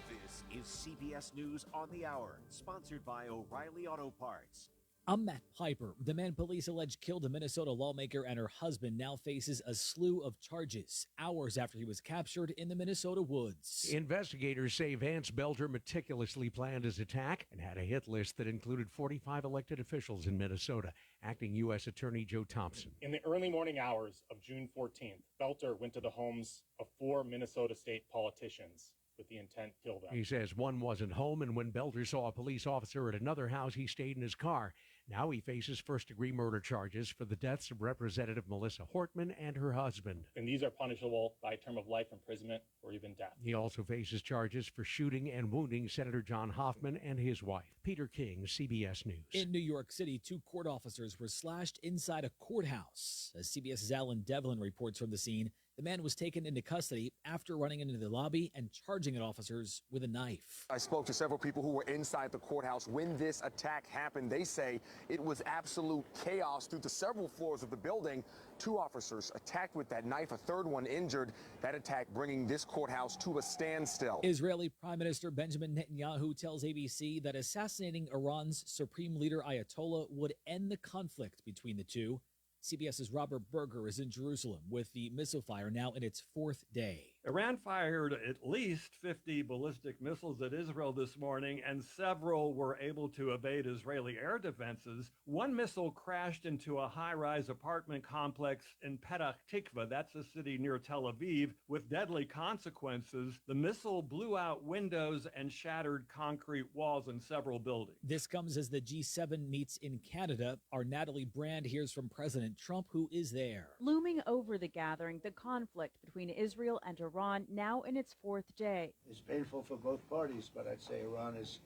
This is CBS News on the Hour, sponsored by O'Reilly Auto Parts. I'm Matt Piper. The man police allege killed a Minnesota lawmaker and her husband now faces a slew of charges hours after he was captured in the Minnesota woods. Investigators say Vance Belter meticulously planned his attack and had a hit list that included 45 elected officials in Minnesota. Acting U.S. Attorney Joe Thompson. In the early morning hours of June 14th, Belter went to the homes of 4 Minnesota state politicians with the intent to kill them. He says one wasn't home, and when Belter saw a police officer at another house, he stayed in his car. Now he faces first-degree murder charges for the deaths of Representative Melissa Hortman and her husband. And these are punishable by a term of life imprisonment or even death. He also faces charges for shooting and wounding Senator John Hoffman and his wife. Peter King, CBS News. In New York City, 2 court officers were slashed inside a courthouse. As CBS's Alan Devlin reports from the scene, the man was taken into custody after running into the lobby and charging at officers with a knife. I spoke to several people who were inside the courthouse when this attack happened. They say it was absolute chaos through the several floors of the building. 2 officers attacked with that knife, a third one injured. That attack bringing this courthouse to a standstill. Israeli Prime Minister Benjamin Netanyahu tells ABC that assassinating Iran's supreme leader Ayatollah would end the conflict between the two. CBS's Robert Berger is in Jerusalem with the missile fire now in its 4th day. Iran fired at least 50 ballistic missiles at Israel this morning, and several were able to evade Israeli air defenses. One missile crashed into a high-rise apartment complex in Petah Tikva, that's a city near Tel Aviv, with deadly consequences. The missile blew out windows and shattered concrete walls in several buildings. This comes as the G7 meets in Canada. Our Natalie Brand hears from President Trump, who is there. Looming over the gathering, the conflict between Israel and Iran, now in its 4th day. It's painful for both parties, but I'd say Iran is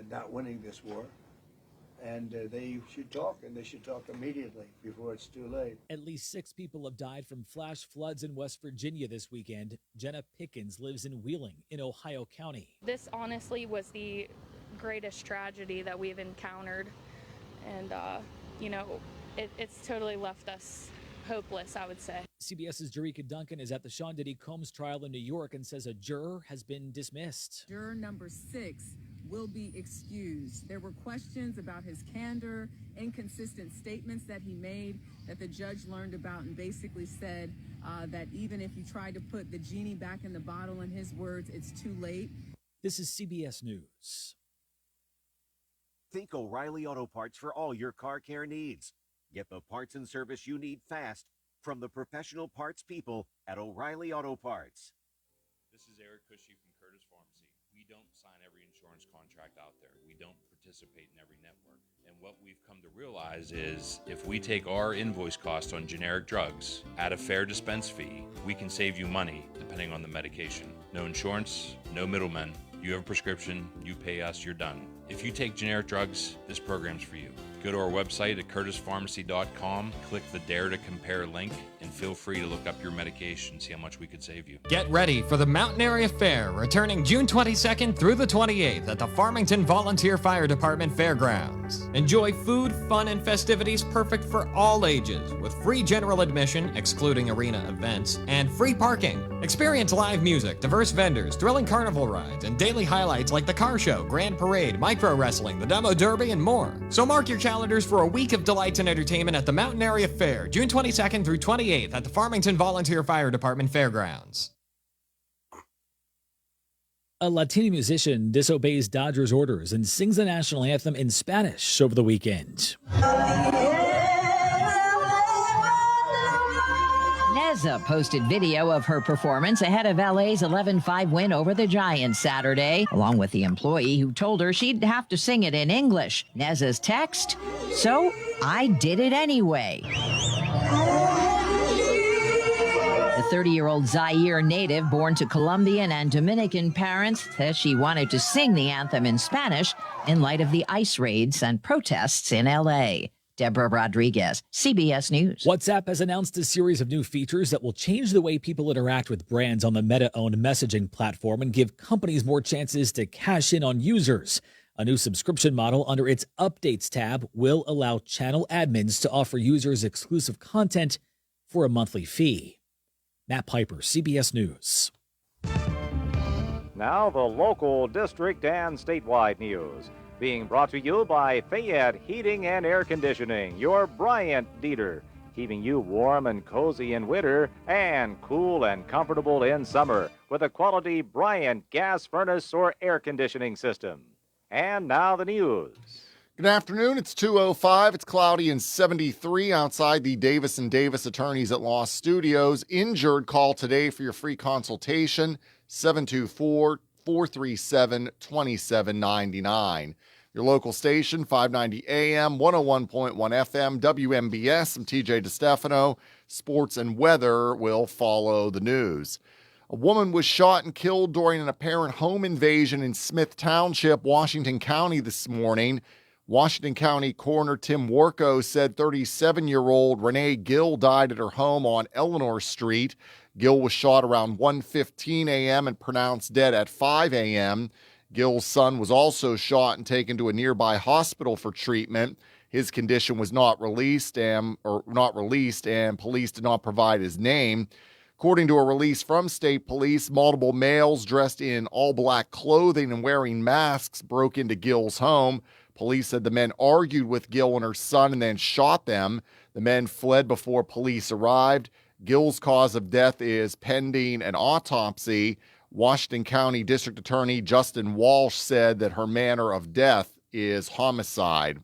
not winning this war. And they should talk, and they should talk immediately before it's too late. At least 6 people have died from flash floods in West Virginia this weekend. Jenna Pickens lives in Wheeling in Ohio County. This honestly was the greatest tragedy that we've encountered. And, it's totally left us hopeless, I would say. CBS's Jerika Duncan is at the Sean Diddy Combs trial in New York and says a juror has been dismissed. Juror number 6 will be excused. There were questions about his candor, inconsistent statements that he made that the judge learned about and basically said that even if you try to put the genie back in the bottle, in his words, it's too late. This is CBS News. Think O'Reilly Auto Parts for all your car care needs. Get the parts and service you need fast from the professional parts people at O'Reilly Auto Parts. This is Eric Cushy from Curtis Pharmacy. We don't sign every insurance contract out there. We don't participate in every network. And what we've come to realize is if we take our invoice cost on generic drugs, add a fair dispense fee, we can save you money depending on the medication. No insurance, no middlemen. You have a prescription, you pay us, you're done. If you take generic drugs, this program's for you. Go to our website at curtispharmacy.com, click the Dare to Compare link, and feel free to look up your medication, see how much we could save you. Get ready for the Mountain Area Fair, returning June 22nd through the 28th at the Farmington Volunteer Fire Department Fairgrounds. Enjoy food, fun, and festivities perfect for all ages, with free general admission, excluding arena events, and free parking. Experience live music, diverse vendors, thrilling carnival rides, and daily highlights like the car show, grand parade, micro wrestling, the demo derby, and more. So mark your calendars for a week of delights and entertainment at the Mountain Area Fair, June 22nd through 28th at the Farmington Volunteer Fire Department Fairgrounds. A Latino musician disobeys Dodgers orders and sings the national anthem in Spanish over the weekend. Neza posted video of her performance ahead of LA's 11-5 win over the Giants Saturday, along with the employee who told her she'd have to sing it in English. Neza's text, "So I did it anyway." The 30-year-old Zaire native, born to Colombian and Dominican parents, says she wanted to sing the anthem in Spanish in light of the ICE raids and protests in L.A. Deborah Rodriguez, CBS News. WhatsApp has announced a series of new features that will change the way people interact with brands on the Meta-owned messaging platform and give companies more chances to cash in on users. A new subscription model under its Updates tab will allow channel admins to offer users exclusive content for a monthly fee. Matt Piper, CBS News. Now the local, district, and statewide news. Being brought to you by Fayette Heating and Air Conditioning, your Bryant dealer. Keeping you warm and cozy in winter and cool and comfortable in summer with a quality Bryant gas furnace or air conditioning system. And now the news. Good afternoon. It's 2:05. It's cloudy and 73 outside the Davis & Davis Attorneys at Law Studios. Injured, call today for your free consultation, 724-437-2799. Your local station, 590 AM, 101.1 FM, WMBS. I'm TJ DeStefano. Sports and weather will follow the news. A woman was shot and killed during an apparent home invasion in Smith Township, Washington County this morning. Washington County Coroner Tim Warko said 37-year-old Renee Gill died at her home on Eleanor Street. Gill was shot around 1:15 a.m. and pronounced dead at 5 a.m. Gill's son was also shot and taken to a nearby hospital for treatment. His condition was not released, and police did not provide his name. According to a release from state police, multiple males dressed in all-black clothing and wearing masks broke into Gill's home. Police said the men argued with Gill and her son and then shot them. The men fled before police arrived. Gill's cause of death is pending an autopsy. Washington County District Attorney Justin Walsh said that her manner of death is homicide.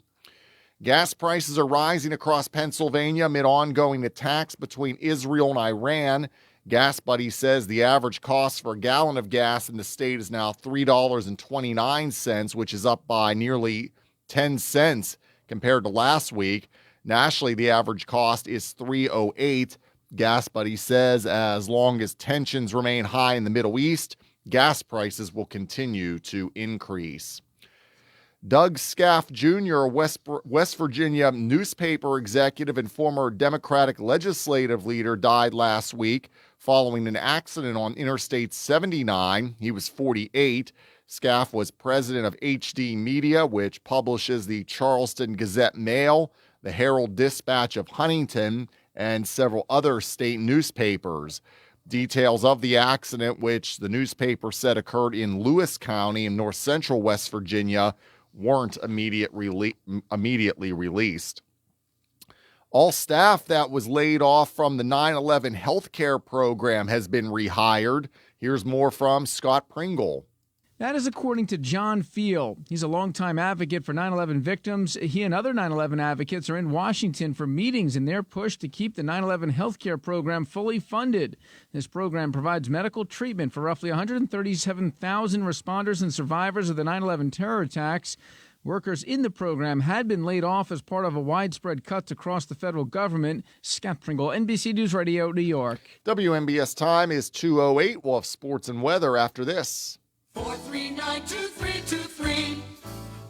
Gas prices are rising across Pennsylvania amid ongoing attacks between Israel and Iran. Gas Buddy says the average cost for a gallon of gas in the state is now $3.29, which is up by nearly 10 cents compared to last week. Nationally, the average cost is $3.08. Gas Buddy says as long as tensions remain high in the Middle East, gas prices will continue to increase. Doug Scaff Jr., a West Virginia newspaper executive and former Democratic legislative leader, died last week following an accident on Interstate 79. He was 48. Scaff was president of HD Media, which publishes the Charleston Gazette-Mail, the Herald Dispatch of Huntington, and several other state newspapers. Details of the accident, which the newspaper said occurred in Lewis County in north central West Virginia, weren't immediately released. All staff that was laid off from the 9/11 healthcare program has been rehired. Here's more from Scott Pringle. That is according to John Field. He's a longtime advocate for 9/11 victims. He and other 9/11 advocates are in Washington for meetings in their push to keep the 9/11 healthcare program fully funded. This program provides medical treatment for roughly 137,000 responders and survivors of the 9/11 terror attacks. Workers in the program had been laid off as part of a widespread cuts across the federal government. Scott Pringle, NBC News Radio, New York. WMBS time is 2:08. We'll have sports and weather after this. 439-2323.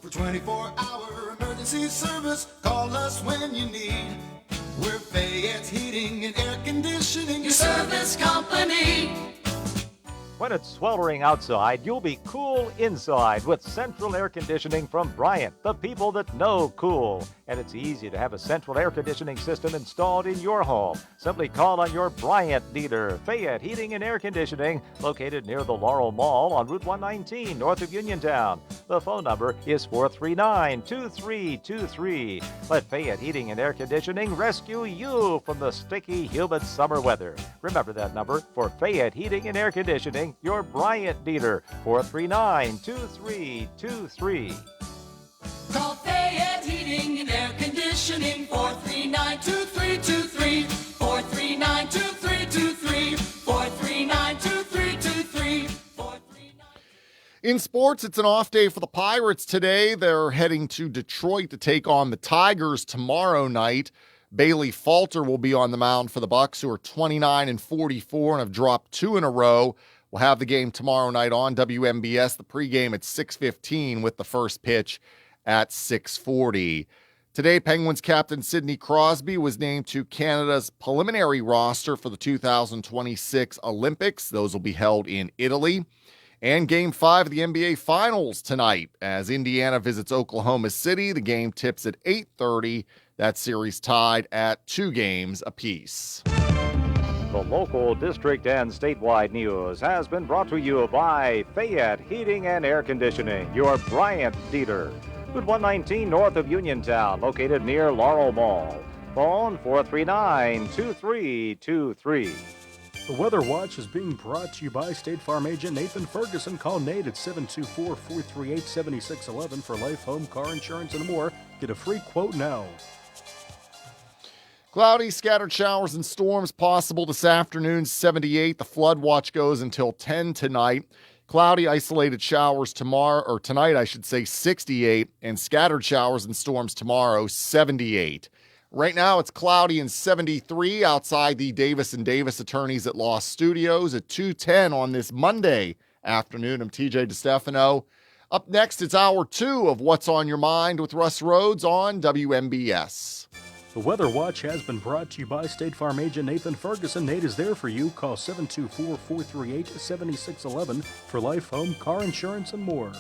For 24-hour emergency service, call us when you need. We're Fayette's Heating and Air Conditioning, your service company. When it's sweltering outside, you'll be cool inside with central air conditioning from Bryant, the people that know cool. And it's easy to have a central air conditioning system installed in your home. Simply call on your Bryant dealer, Fayette Heating and Air Conditioning, located near the Laurel Mall on Route 119, north of Uniontown. The phone number is 439-2323. Let Fayette Heating and Air Conditioning rescue you from the sticky, humid summer weather. Remember that number for Fayette Heating and Air Conditioning, your Bryant dealer, 439-2323. Call Fayette Heating and Air Conditioning, 439-2323, 439-2323, 439-2323. In sports, it's an off day for the Pirates today. They're heading to Detroit to take on the Tigers tomorrow night. Bailey Falter will be on the mound for the Bucks, who are 29-44 and have dropped 2 in a row. We'll have the game tomorrow night on WMBS, the pregame at 6:15 with the first pitch at 6:40. Today, Penguins captain Sidney Crosby was named to Canada's preliminary roster for the 2026 Olympics. Those will be held in Italy. And Game 5 of the NBA Finals tonight as Indiana visits Oklahoma City. The game tips at 8:30. That series tied at 2 games apiece. The local, district, and statewide news has been brought to you by Fayette Heating and Air Conditioning, your Bryant dealer. Route 119 north of Uniontown, located near Laurel Mall. Phone 439-2323. The Weather Watch is being brought to you by State Farm agent Nathan Ferguson. Call Nate at 724-438-7611 for life, home, car insurance, and more. Get a free quote now. Cloudy, scattered showers and storms possible this afternoon, 78. The flood watch goes until 10 tonight. Cloudy, isolated showers tonight, 68. And scattered showers and storms tomorrow, 78. Right now, it's cloudy and 73 outside the Davis & Davis Attorneys at Law Studios at 2:10 on this Monday afternoon. I'm TJ DeStefano. Up next, it's hour 2 of What's on Your Mind with Russ Rhodes on WMBS. The Weather Watch has been brought to you by State Farm agent Nathan Ferguson. Nate is there for you. Call 724-438-7611 for life, home, car insurance, and more.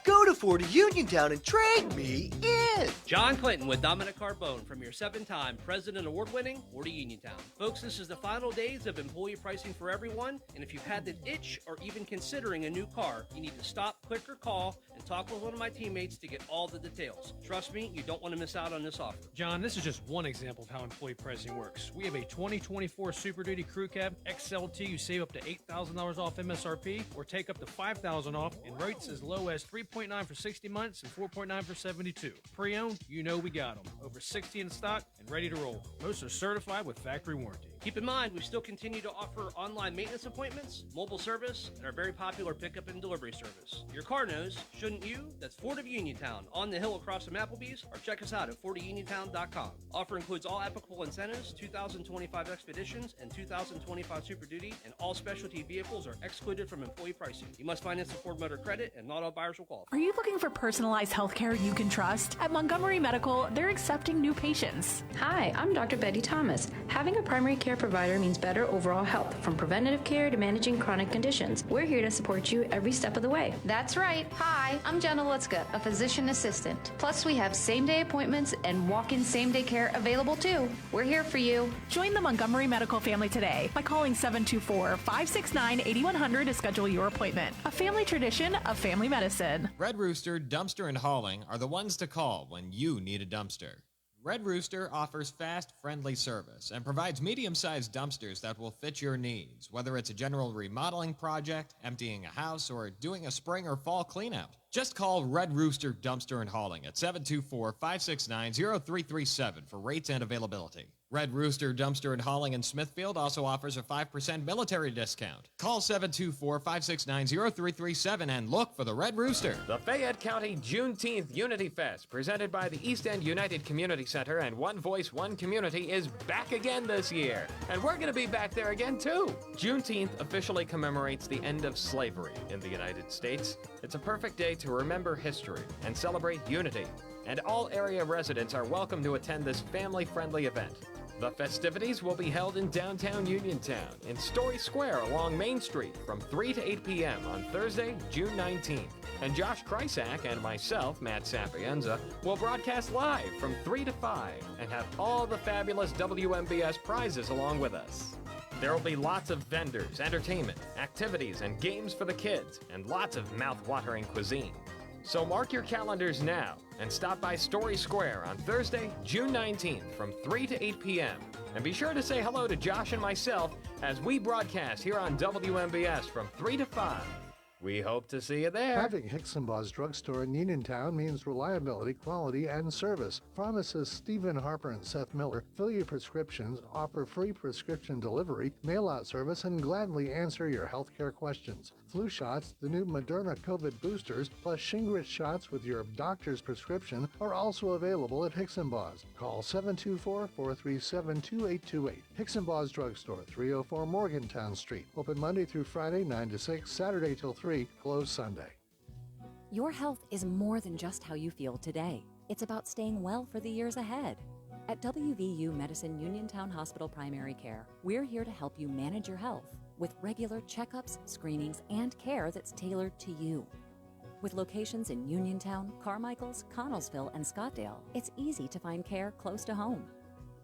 Go to Ford of Uniontown and trade me in. John Clinton with Dominic Carbone from your 7-time President Award-winning Ford of Uniontown. Folks, this is the final days of employee pricing for everyone, and if you've had the itch or even considering a new car, you need to stop, click, or call and talk with one of my teammates to get all the details. Trust me, you don't want to miss out on this offer. John, this is just one example of how employee pricing works. We have a 2024 Super Duty Crew Cab XLT. You save up to $8,000 off MSRP or take up to $5,000 off in rates as low as 3.9 for 60 months and 4.9 for 72. Pre-owned, you know we got them. Over 60 in stock and ready to roll. Most are certified with factory warranty. Keep in mind, we still continue to offer online maintenance appointments, mobile service, and our very popular pickup and delivery service. Your car knows, shouldn't you? That's Ford of Uniontown, on the hill across from Applebee's, or check us out at FordofUniontown.com. Offer includes all applicable incentives, 2025 Expeditions, and 2025 Super Duty, and all specialty vehicles are excluded from employee pricing. You must finance a Ford Motor Credit, and not all buyers will qualify. Are you looking for personalized healthcare you can trust? At Montgomery Medical, they're accepting new patients. Hi, I'm Dr. Betty Thomas. Having a primary care provider means better overall health, from preventative care to managing chronic conditions. We're here to support you every step of the way. That's right. Hi, I'm Jenna Lutzka, a physician assistant. Plus, we have same-day appointments and walk-in same-day care available too. We're here for you. Join the Montgomery Medical family today by calling 724-569-8100 to schedule your appointment. A family tradition of family medicine. Red Rooster Dumpster and Hauling are the ones to call when you need a dumpster. Red Rooster offers fast, friendly service and provides medium-sized dumpsters that will fit your needs, whether it's a general remodeling project, emptying a house, or doing a spring or fall cleanout. Just call Red Rooster Dumpster and Hauling at 724-569-0337 for rates and availability. Red Rooster Dumpster and Hauling in Smithfield also offers a 5% military discount. Call 724-569-0337 and look for the Red Rooster. The Fayette County Juneteenth Unity Fest, presented by the East End United Community Center and One Voice, One Community, is back again this year. And we're going to be back there again, too. Juneteenth officially commemorates the end of slavery in the United States. It's a perfect day to remember history and celebrate unity. And all area residents are welcome to attend this family-friendly event. The festivities will be held in downtown Uniontown in Story Square along Main Street from 3 to 8 p.m. on Thursday, June 19th. And Josh Krysak and myself, Matt Sapienza, will broadcast live from 3 to 5 and have all the fabulous WMBS prizes along with us. There will be lots of vendors, entertainment, activities, and games for the kids, and lots of mouth-watering cuisine. So mark your calendars now and stop by Story Square on Thursday, June 19th from 3 to 8 p.m. And be sure to say hello to Josh and myself as we broadcast here on WMBS from 3 to 5. We hope to see you there. Having Hicksonbaugh's Drugstore in Uniontown means reliability, quality, and service. Pharmacists Stephen Harper and Seth Miller fill your prescriptions, offer free prescription delivery, mail-out service, and gladly answer your healthcare questions. Flu shots, the new Moderna COVID boosters, plus Shingrix shots with your doctor's prescription are also available at Hicksonbaugh's. Call 724-437-2828. Hicksonbaugh's Drugstore, 304 Morgantown Street. Open Monday through Friday, 9 to 6, Saturday till 3. Closed Sunday. Your health is more than just how you feel today. It's about staying well for the years ahead. At WVU Medicine Uniontown Hospital Primary Care, we're here to help you manage your health with regular checkups, screenings, and care that's tailored to you. With locations in Uniontown, Carmichaels, Connellsville, and Scottdale, it's easy to find care close to home.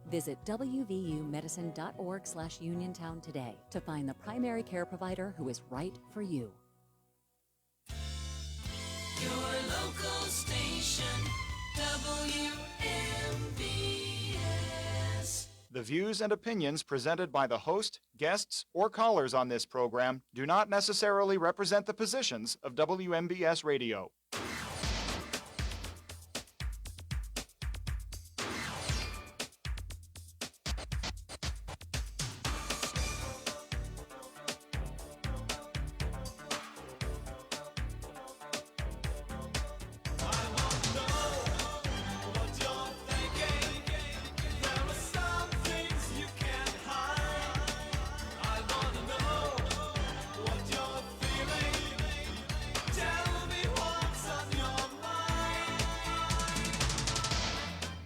Visit wvumedicine.org/Uniontown today to find the primary care provider who is right for you. Your local station. The views and opinions presented by the host, guests, or callers on this program do not necessarily represent the positions of WMBS Radio.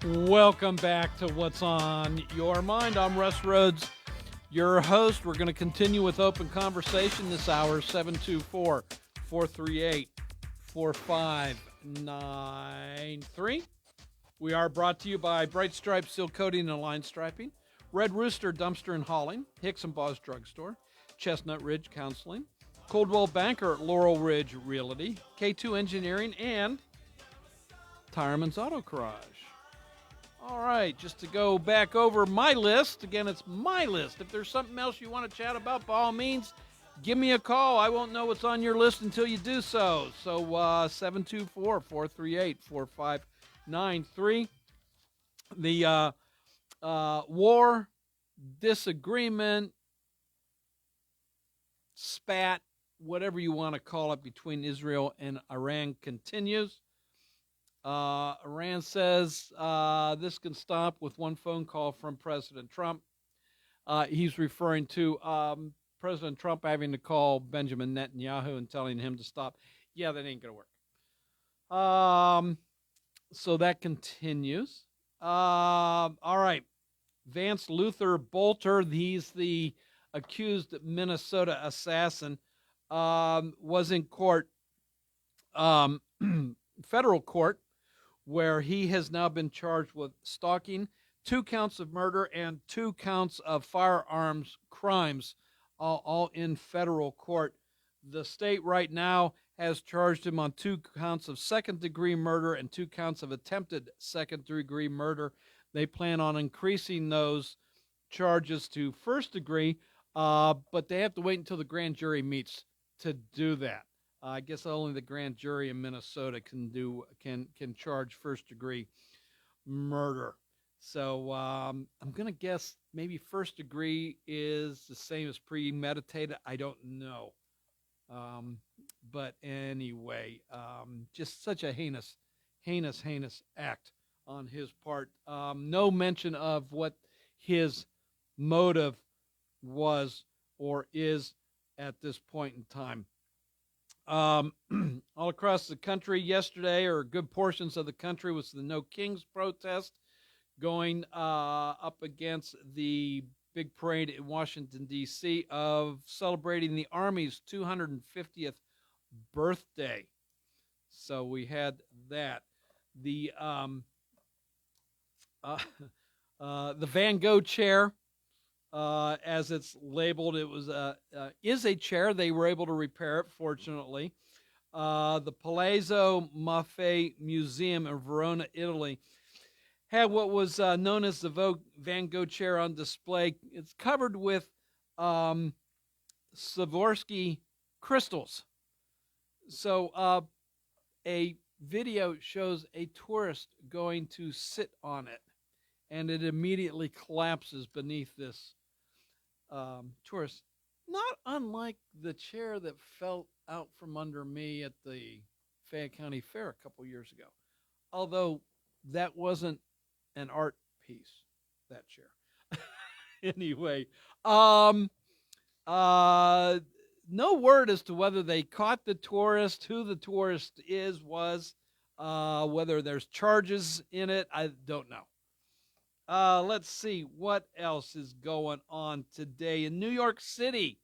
Welcome back to What's on Your Mind. I'm Russ Rhodes, your host. We're going to continue with open conversation this hour, 724-438-4593. We are brought to you by Bright Stripe Seal Coating and Line Striping, Red Rooster Dumpster and Hauling, Hicks and Baugh's Drugstore, Chestnut Ridge Counseling, Coldwell Banker at Laurel Ridge Realty, K2 Engineering, and Tireman's Auto Garage. All right, just to go back over my list. Again, it's my list. If there's something else you want to chat about, by all means, give me a call. I won't know what's on your list until you do so. So 724-438-4593. The war, disagreement, spat, whatever you want to call it, between Israel and Iran continues. Iran says this can stop with one phone call from President Trump. He's referring to President Trump having to call Benjamin Netanyahu and telling him to stop. Yeah, that ain't going to work. So that continues. All right. Vance Luther Bolter, he's the accused Minnesota assassin, was in court, federal court, where he has now been charged with stalking, 2 counts of murder, and 2 counts of firearms crimes, all in federal court. The state right now has charged him on 2 counts of second-degree murder and 2 counts of attempted second-degree murder. They plan on increasing those charges to first degree, but they have to wait until the grand jury meets to do that. I guess only the grand jury in Minnesota can charge first degree murder. So I'm going to guess maybe first degree is the same as premeditated. I don't know. But anyway, just such a heinous act on his part. No mention of what his motive was or is at this point in time. All across the country yesterday, or good portions of the country, was the No Kings protest going up against the big parade in Washington, D.C. of celebrating the Army's 250th birthday. So we had that. The Van Gogh chair, as it's labeled, it was is a chair. They were able to repair it, fortunately. The Palazzo Maffei Museum in Verona, Italy, had what was known as the Van Gogh chair on display. It's covered with Swarovski crystals. So a video shows a tourist going to sit on it, and it immediately collapses beneath this tourist. Not unlike the chair that fell out from under me at the Fayette County Fair a couple years ago. Although that wasn't an art piece, that chair. Anyway, no word as to whether they caught the tourist, who the tourist was, whether there's charges in it. I don't know. Let's see what else is going on today in New York City.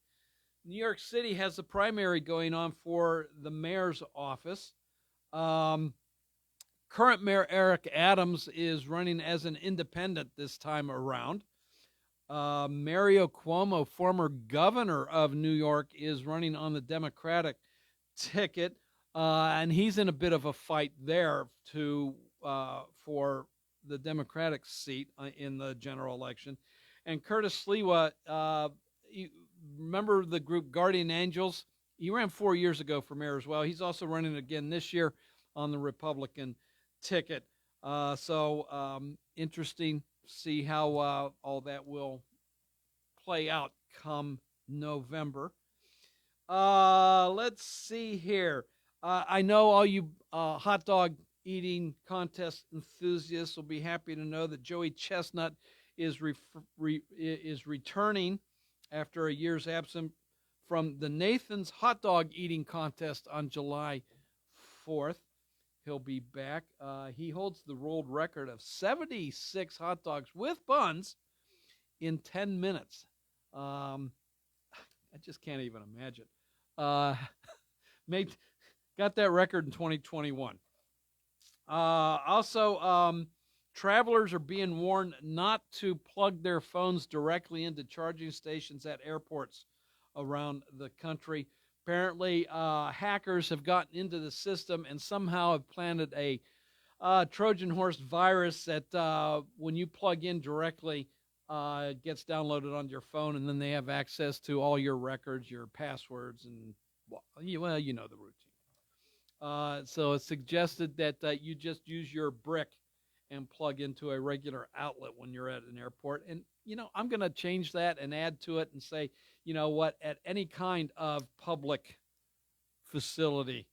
New York City has a primary going on for the mayor's office. Current Mayor Eric Adams is running as an independent this time around. Mario Cuomo, former governor of New York, is running on the Democratic ticket, and he's in a bit of a fight there to for the Democratic seat in the general election. And Curtis Sliwa, you remember the group Guardian Angels? He ran 4 years ago for mayor as well. He's also running again this year on the Republican ticket. Interesting to see how all that will play out come November. Let's see here. I know all you hot dog eating contest enthusiasts will be happy to know that Joey Chestnut is returning after a year's absence from the Nathan's hot dog eating contest on July 4th. He'll be back. He holds the world record of 76 hot dogs with buns in 10 minutes. I just can't even imagine. Got that record in 2021. Travelers are being warned not to plug their phones directly into charging stations at airports around the country. Apparently, hackers have gotten into the system and somehow have planted a Trojan horse virus that when you plug in directly, it gets downloaded on your phone, and then they have access to all your records, your passwords, and you know the routine. So it's suggested that you just use your brick and plug into a regular outlet when you're at an airport. And, I'm going to change that and add to it and say, you know what, at any kind of public facility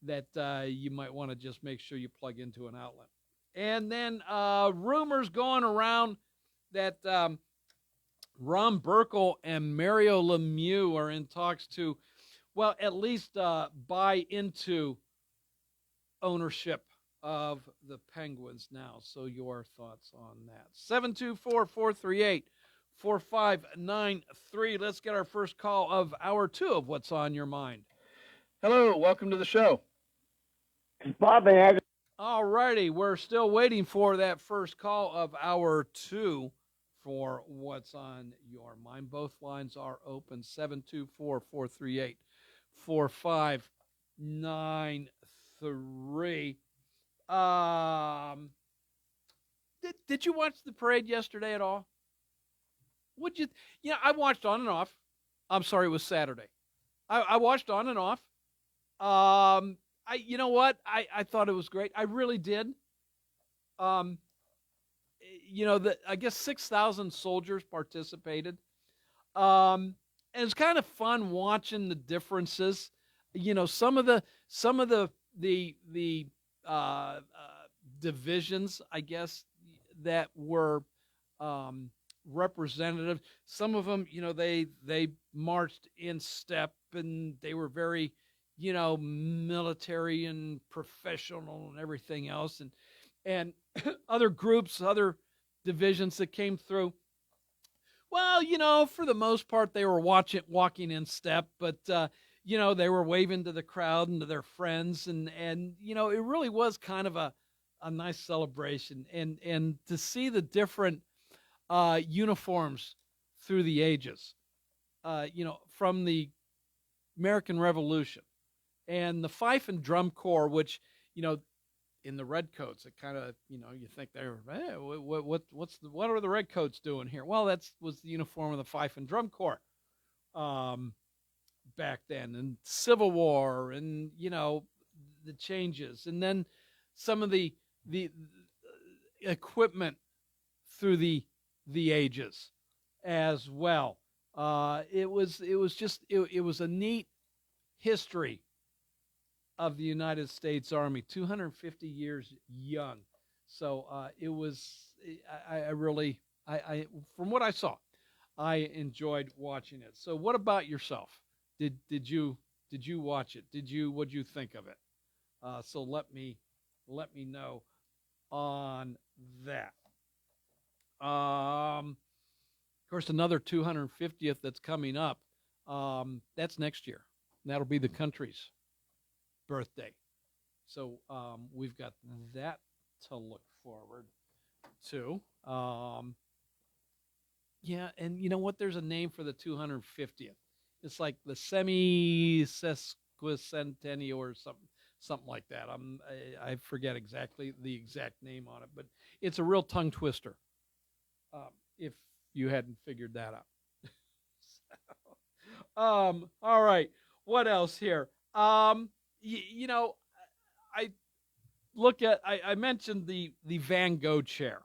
that you might want to just make sure you plug into an outlet. And then rumors going around that Ron Burkle and Mario Lemieux are in talks to, well, at least buy into ownership of the Penguins now. So your thoughts on that? 724-438-4593. Let's get our first call of hour 2 of What's on Your Mind. Hello, welcome to the show. Bob and all righty, we're still waiting for that first call of hour 2 for What's on Your Mind. Both lines are open, 724-438-4593. Did you watch the parade yesterday at all? Would you? Yeah, I watched on and off. I'm sorry, it was Saturday. I watched on and off. You know what? I thought it was great. I really did. I guess 6,000 soldiers participated. And it's kind of fun watching the differences. Some of the divisions, I guess, that were representative. Some of them, they marched in step and they were very, military and professional and everything else. And other groups, other divisions that came through, well, for the most part, they were walking in step, but, they were waving to the crowd and to their friends. And it really was kind of a nice celebration. And to see the different uniforms through the ages, from the American Revolution and the fife and drum corps, which, in the redcoats, it kind of, you think they're, hey, what are the redcoats doing here? Well, was the uniform of the fife and drum corps back then, and Civil War, and the changes, and then some of the equipment through the ages as well. It was a neat history of the United States Army, 250 years young. So it was, I really, from what I saw, I enjoyed watching it. So what about yourself? Did you watch it? What'd you think of it? So let me know on that. Of course, another 250th that's coming up. That's next year. That'll be the country's birthday. So we've got that to look forward to. Yeah, and you know what? There's a name for the 250th. It's like the semi-sesquicentennial or something like that. I forget exactly the exact name on it, but it's a real tongue twister. If you hadn't figured that out. All right. What else here? I mentioned the Van Gogh chair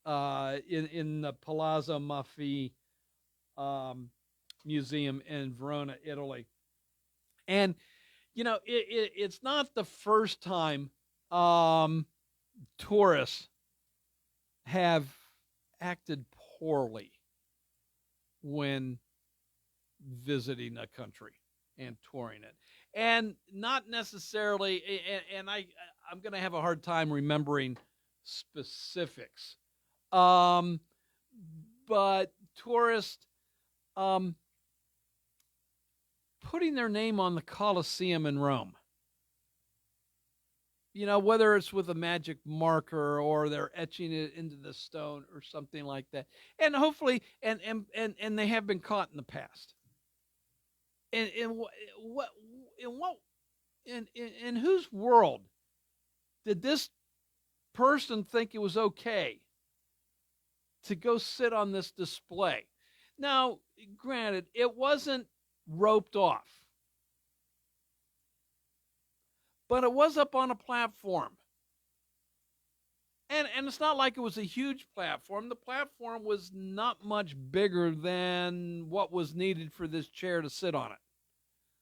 in the Palazzo Maffi Museum in Verona, Italy. And, it's not the first time tourists have acted poorly when visiting a country and touring it. And not necessarily, and I'm going to have a hard time remembering specifics. But tourists putting their name on the Colosseum in Rome. Whether it's with a magic marker or they're etching it into the stone or something like that. And hopefully, and they have been caught in the past. In whose world did this person think it was okay to go sit on this display? Now, granted, it wasn't roped off, but it was up on a platform. And it's not like it was a huge platform. The platform was not much bigger than what was needed for this chair to sit on it.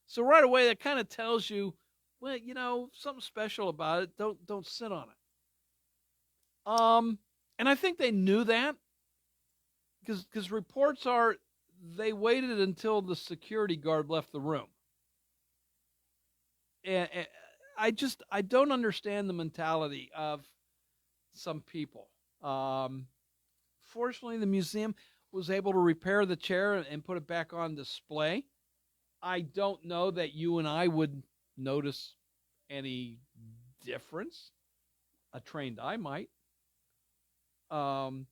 So right away, that kind of tells you, well, something special about it. Don't sit on it. And I think they knew that because reports are they waited until the security guard left the room. And I don't understand the mentality of some people. Fortunately, the museum was able to repair the chair and put it back on display. I don't know that you and I would notice any difference. A trained eye might. But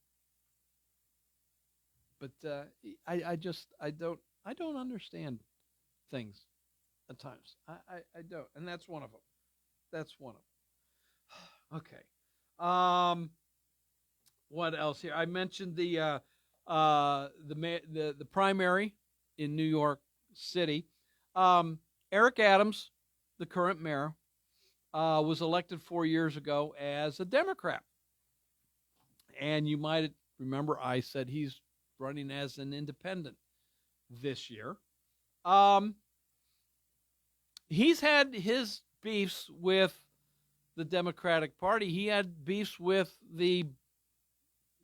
I don't understand things at times. I don't, and that's one of them. Okay. What else here? I mentioned the primary in New York City. Eric Adams, the current mayor, was elected 4 years ago as a Democrat. And you might remember I said he's running as an independent this year. He's had his beefs with the Democratic Party. He had beefs with the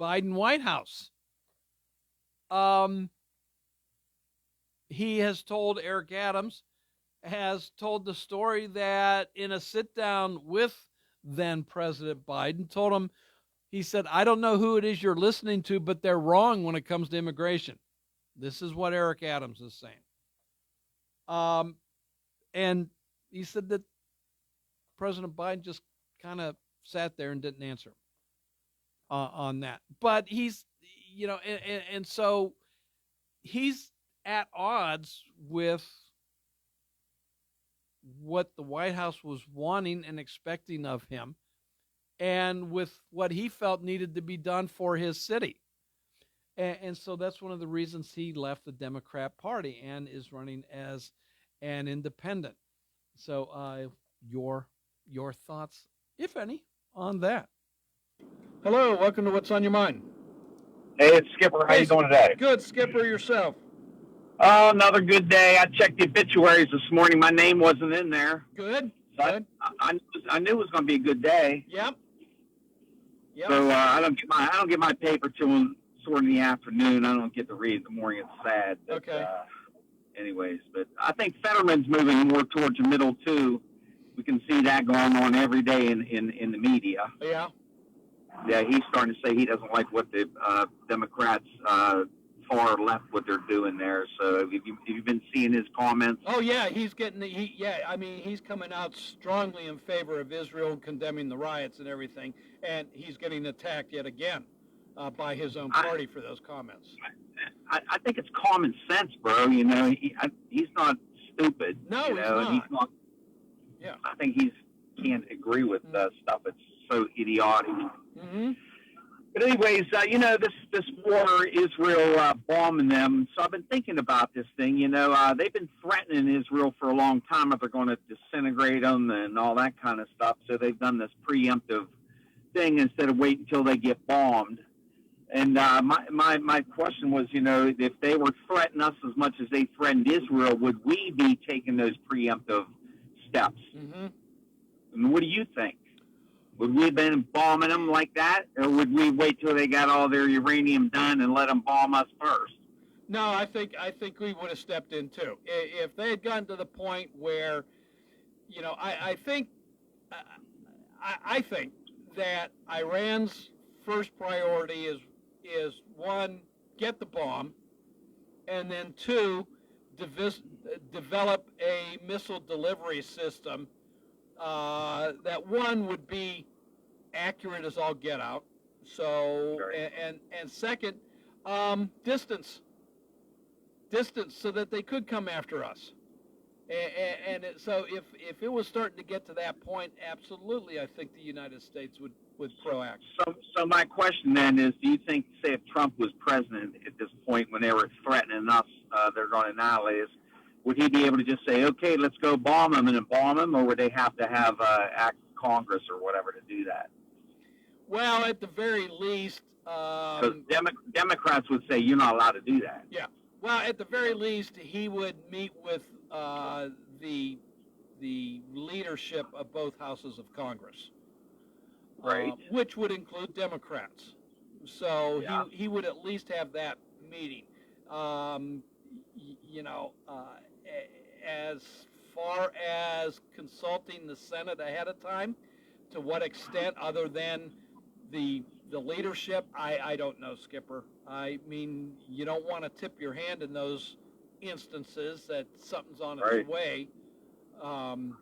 Biden White House. Eric Adams has told the story that in a sit down with then President Biden, told him, he said, I don't know who it is you're listening to, but they're wrong when it comes to immigration. This is what Eric Adams is saying. And he said that President Biden just kind of sat there and didn't answer on that. But he's, and so he's at odds with what the White House was wanting and expecting of him, and with what he felt needed to be done for his city. And so that's one of the reasons he left the Democrat Party and is running as an independent. So your thoughts, if any, on that? Hello, welcome to What's on Your Mind. Hey, it's Skipper. How you doing today? Good, Skipper, yourself. Oh, another good day. I checked the obituaries this morning. My name wasn't in there. Good. So Good. I knew it was going to be a good day. Yep. So I don't get my paper till sort of in the afternoon. I don't get to read it in the morning. It's sad. But, okay. Anyways, but I think Fetterman's moving more towards the middle too. We can see that going on every day in the media. Yeah. Yeah, he's starting to say he doesn't like what the Democrats far left what they're doing there. So have you been seeing his comments? Oh yeah, he's coming out strongly in favor of Israel, condemning the riots and everything, and he's getting attacked yet again by his own party for those comments. I think it's common sense, bro. He's not stupid. No, he's not. Yeah. I think he can't agree with stuff that's so idiotic. Mm-hmm. But anyways, this war, Israel bombing them. So I've been thinking about this thing. They've been threatening Israel for a long time that they're going to disintegrate them and all that kind of stuff. So they've done this preemptive thing instead of waiting until they get bombed. And my question was, if they were threatening us as much as they threatened Israel, would we be taking those preemptive steps? Mm-hmm. And what do you think? Would we have been bombing them like that, or would we wait till they got all their uranium done and let them bomb us first? No, I think we would have stepped in too. If they had gotten to the point where, I think that Iran's first priority is one, get the bomb, and then two, develop a missile delivery system that one would be accurate as all get out. So and second, distance, so that they could come after us. So if it was starting to get to that point, absolutely, I think the United States would proact. So my question then is, do you think, say, if Trump was president at this point when they were threatening us, they're going to annihilate us, would he be able to just say, okay, let's go bomb them and then bomb them, or would they have to have act Congress or whatever to do that? Well, at the very least, because Democrats would say you're not allowed to do that. Yeah. Well, at the very least, he would meet with the leadership of both houses of Congress, right? Which would include Democrats. So he would at least have that meeting. As far as consulting the Senate ahead of time, to what extent, other than the leadership, I don't know, Skipper. I mean, you don't want to tip your hand in those instances that something's on its way. Well,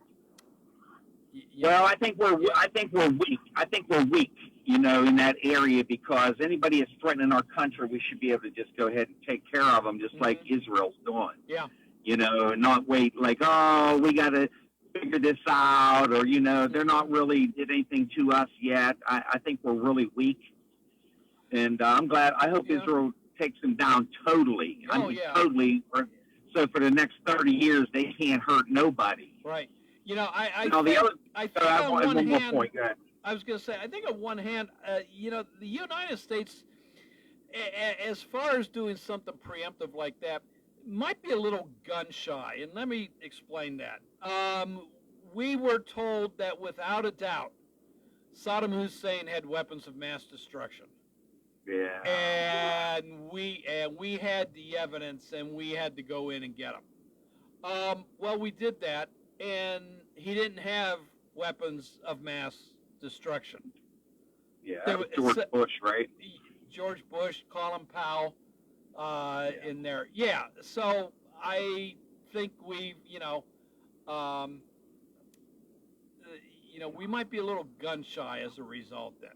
I think we're weak. I think we're weak, in that area, because anybody that's threatening our country, we should be able to just go ahead and take care of them, just like Israel's doing. Yeah. And not wait like, oh, we got to figure this out, or they're not really did anything to us yet. I think we're really weak, and I'm glad. I hope Israel takes them down totally. Totally. So for the next 30 years, they can't hurt nobody. Right. I think on one hand, I was going to say, I think on one hand, the United States, as far as doing something preemptive like that, might be a little gun shy, and let me explain that. We were told that without a doubt, Saddam Hussein had weapons of mass destruction. Yeah. And we had the evidence, and we had to go in and get him. Well, we did that, and he didn't have weapons of mass destruction. Yeah, George Bush, right? George Bush, Colin Powell, in there. Yeah, so I think we might be a little gun shy as a result then.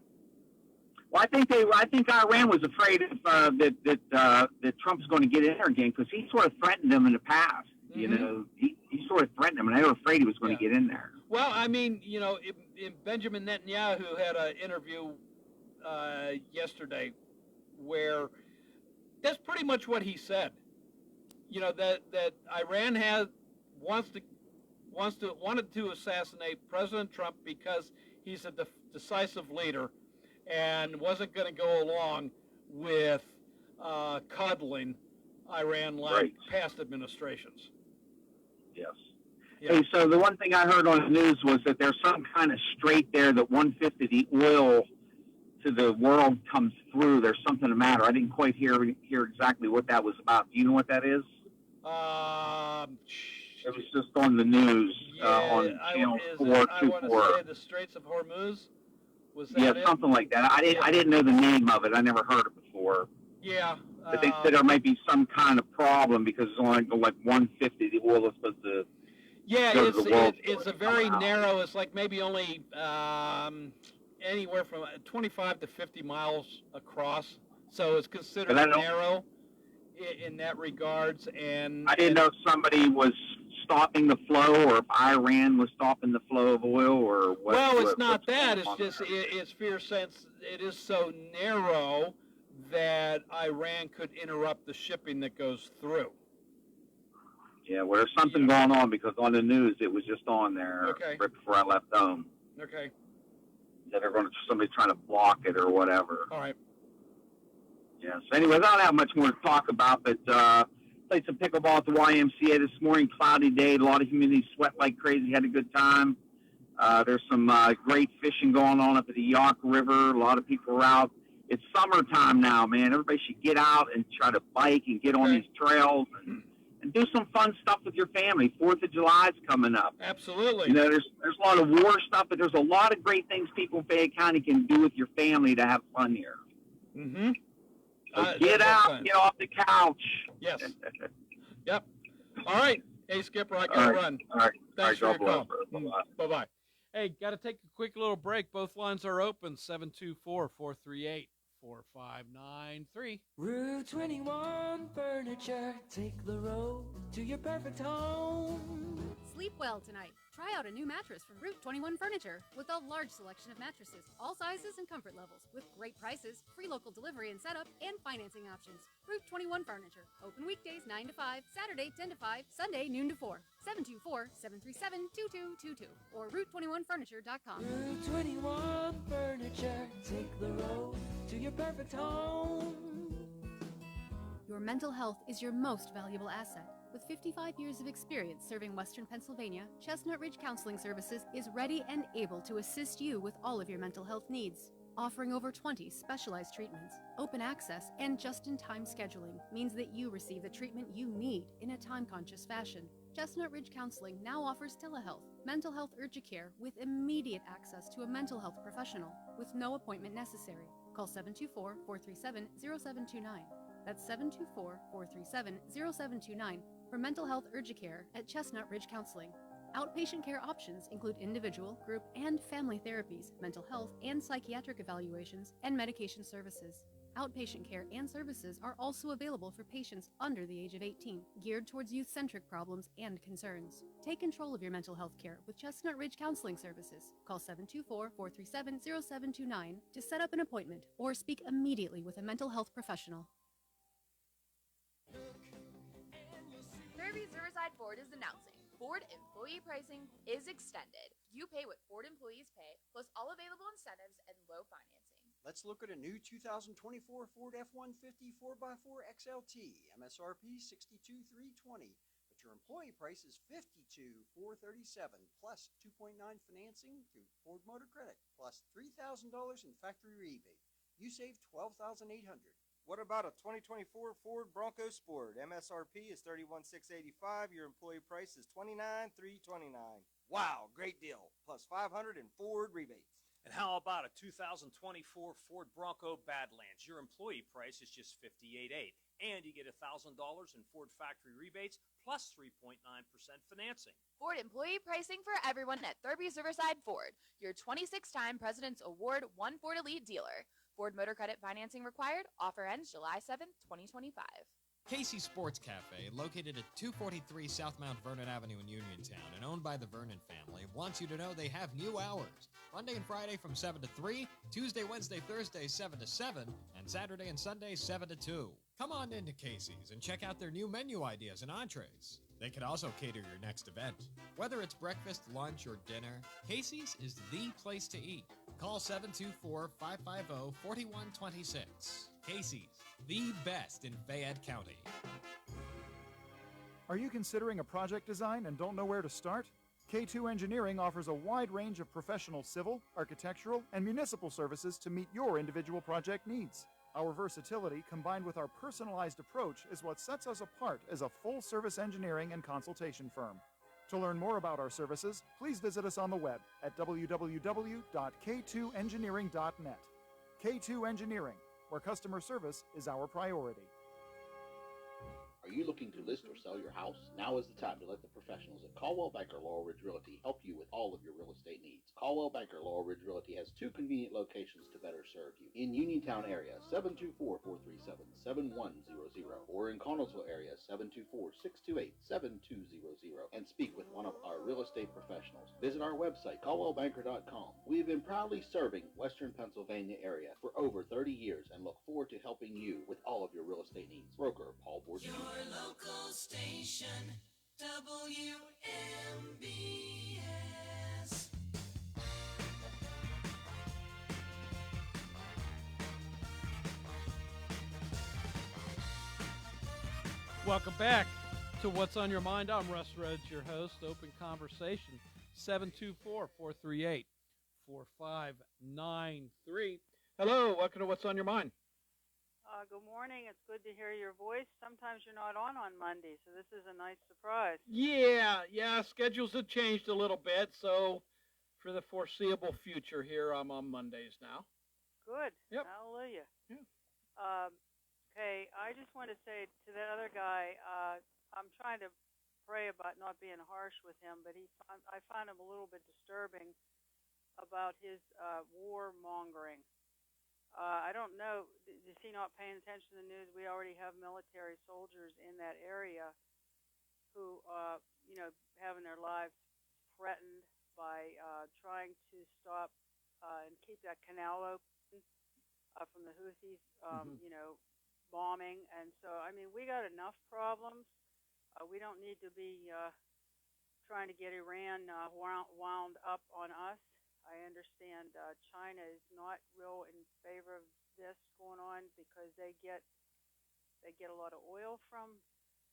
Well, I think Iran was afraid that Trump's going to get in there again, because he sort of threatened them in the past. Mm-hmm. He sort of threatened them, and they were afraid he was going to get in there. Well, I mean, Benjamin Netanyahu had an interview yesterday where that's pretty much what he said. That Iran wanted to assassinate President Trump because he's a decisive leader, and wasn't going to go along with coddling Iran like past administrations. Yes. Yeah. Hey, so the one thing I heard on the news was that there's some kind of strait there that 1/5 of the oil to the world comes through. There's something the matter. I didn't quite hear exactly what that was about. Do you know what that is? It was just on the news on Channel 424. I want to say the Straits of Hormuz. Was that it? Something like that. I didn't know the name of it. I never heard it before. Yeah. But they said there might be some kind of problem because it's only like 1/5 of the oil that's supposed to. Yeah, it's a very narrow. It's like maybe only anywhere from 25 to 50 miles across. So it's considered narrow in that regards. And I didn't know if somebody was stopping the flow, or if Iran was stopping the flow of oil, or what? Well, it's what- not what's that. going It's on just there? it's fear sense. It is so narrow that Iran could interrupt the shipping that goes through. Yeah, well, there's something going on because on the news it was just on there Okay. right before I left home Okay. that they're going to somebody trying to block it or whatever. All right. Yeah. So, anyways, I don't have much more to talk about, but played some pickleball at the YMCA this morning. Cloudy day, a lot of humidity, sweat like crazy. Had a good time. There's some great fishing going on up at the Yawk River. A lot of people are out. It's summertime now, man. Everybody should get out and try to bike and get on these trails and do some fun stuff with your family. 4th of July is coming up. Absolutely. You know, there's a lot of war stuff, but there's a lot of great things people in Fayette County can do with your family to have fun here. Mm-hmm. So get out, get off the couch. Yes. Yep. All right. Hey, Skipper, I got to All right. run. All right. Thanks All for right, your God call. bless, brother. Bye-bye. Bye-bye. Hey, got to take a quick little break. Both lines are open, 724-438-4593. Route 21 Furniture, take the road to your perfect home. Sleep well tonight. Try out a new mattress from Route 21 Furniture with a large selection of mattresses, all sizes and comfort levels, with great prices, free local delivery and setup, and financing options. Route 21 Furniture. Open weekdays 9 to 5, Saturday 10 to 5, Sunday noon to 4. 724-737-2222 or route21furniture.com. Route 21 Furniture, take the road to your perfect home. Your mental health is your most valuable asset. With 55 years of experience serving Western Pennsylvania, Chestnut Ridge Counseling Services is ready and able to assist you with all of your mental health needs. Offering over 20 specialized treatments, open access, and just-in-time scheduling means that you receive the treatment you need in a time-conscious fashion. Chestnut Ridge Counseling now offers telehealth, mental health urgent care with immediate access to a mental health professional with no appointment necessary. Call 724-437-0729. That's 724-437-0729 for mental health urgent care at Chestnut Ridge Counseling. Outpatient care options include individual, group, and family therapies, mental health and psychiatric evaluations, and medication services. Outpatient care and services are also available for patients under the age of 18, geared towards youth-centric problems and concerns. Take control of your mental health care with Chestnut Ridge Counseling Services. Call 724-437-0729 to set up an appointment or speak immediately with a mental health professional. Derby's Riverside Ford is announcing Ford employee pricing is extended. You pay what Ford employees pay, plus all available incentives and low financing. Let's look at a new 2024 Ford F-150 4x4 XLT, MSRP $62,320, but your employee price is $52,437 plus 2.9 financing through Ford Motor Credit plus $3,000 in factory rebate. You save $12,800. What about a 2024 Ford Bronco Sport? MSRP is $31,685. Your employee price is $29,329. Wow, great deal. Plus $500 in Ford rebates. And how about a 2024 Ford Bronco Badlands? Your employee price is just $58,800. And you get $1,000 in Ford factory rebates plus 3.9% financing. Ford employee pricing for everyone at Thurby's Riverside Ford, your 26-time President's Award One Ford Elite dealer. Ford Motor Credit financing required. Offer ends July 7th, 2025. Casey's Sports Cafe, located at 243 South Mount Vernon Avenue in Uniontown and owned by the Vernon family, wants you to know they have new hours. Monday and Friday from 7 to 3, Tuesday, Wednesday, Thursday 7 to 7, and Saturday and Sunday 7 to 2. Come on into Casey's and check out their new menu ideas and entrees. They can also cater your next event. Whether it's breakfast, lunch, or dinner, Casey's is the place to eat. Call 724-550-4126. Casey's, the best in Fayette County. Are you considering a project design and don't know where to start? K2 Engineering offers a wide range of professional civil, architectural, and municipal services to meet your individual project needs. Our versatility, combined with our personalized approach, is what sets us apart as a full-service engineering and consultation firm. To learn more about our services, please visit us on the web at www.k2engineering.net. K2 Engineering, where customer service is our priority. Are you looking to list or sell your house? Now is the time to let the professionals at Caldwell Banker Laurel Ridge Realty help you with all of your real estate needs. Caldwell Banker Laurel Ridge Realty has 2 convenient locations to better serve you. In Uniontown area, 724-437-7100, or in Connellsville area, 724-628-7200, and speak with one of our real estate professionals. Visit our website, caldwellbanker.com. We have been proudly serving Western Pennsylvania area for over 30 years and look forward to helping you with all of your real estate needs. Broker Paul Borges. Your local station, WMBS. Welcome back to What's on Your Mind. I'm Russ Rhodes, your host. Open conversation, 724-438-4593. Hello, welcome to What's on Your Mind. Good morning. It's good to hear your voice. Sometimes you're not on Monday, so this is a nice surprise. Yeah, schedules have changed a little bit, so for the foreseeable future here, I'm on Mondays now. Good. Yep. Hallelujah. Yeah. Okay, I just want to say to that other guy, I'm trying to pray about not being harsh with him, but I find him a little bit disturbing about his war-mongering. I don't know, is he not paying attention to the news? We already have military soldiers in that area who, having their lives threatened by trying to stop and keep that canal open from the Houthis, bombing. And so, we got enough problems. We don't need to be trying to get Iran wound up on us. I understand China is not real in favor of this going on because they get a lot of oil from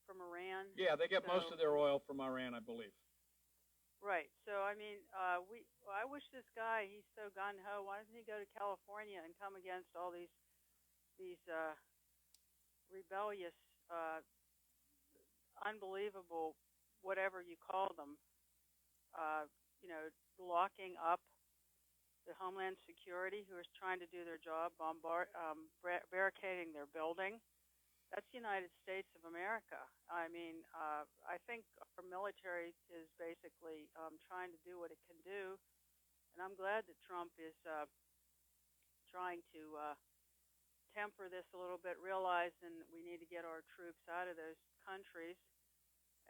Iran. Yeah, they get most of their oil from Iran, I believe. Right. So I wish this guy, he's so gung ho. Why doesn't he go to California and come against all these rebellious, unbelievable, whatever you call them, blocking up the Homeland Security, who is trying to do their job, barricading their building. That's the United States of America. I think our military is basically trying to do what it can do, and I'm glad that Trump is trying to temper this a little bit, realizing we need to get our troops out of those countries,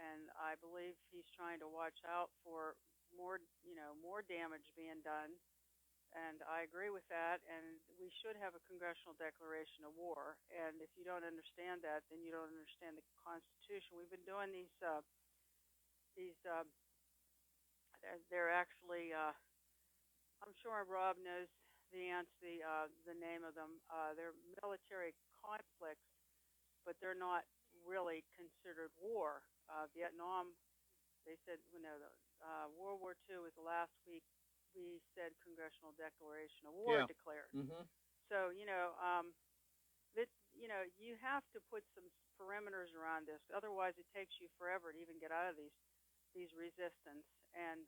and I believe he's trying to watch out for more damage being done. And I agree with that, and we should have a congressional declaration of war. And if you don't understand that, then you don't understand the Constitution. We've been doing these they're actually, I'm sure Rob knows the name of them. They're military conflicts, but they're not really considered war. Vietnam, they said, World War II was the last week we said Congressional Declaration of War declared. Mm-hmm. So, you have to put some perimeters around this. Otherwise, it takes you forever to even get out of these resistance. And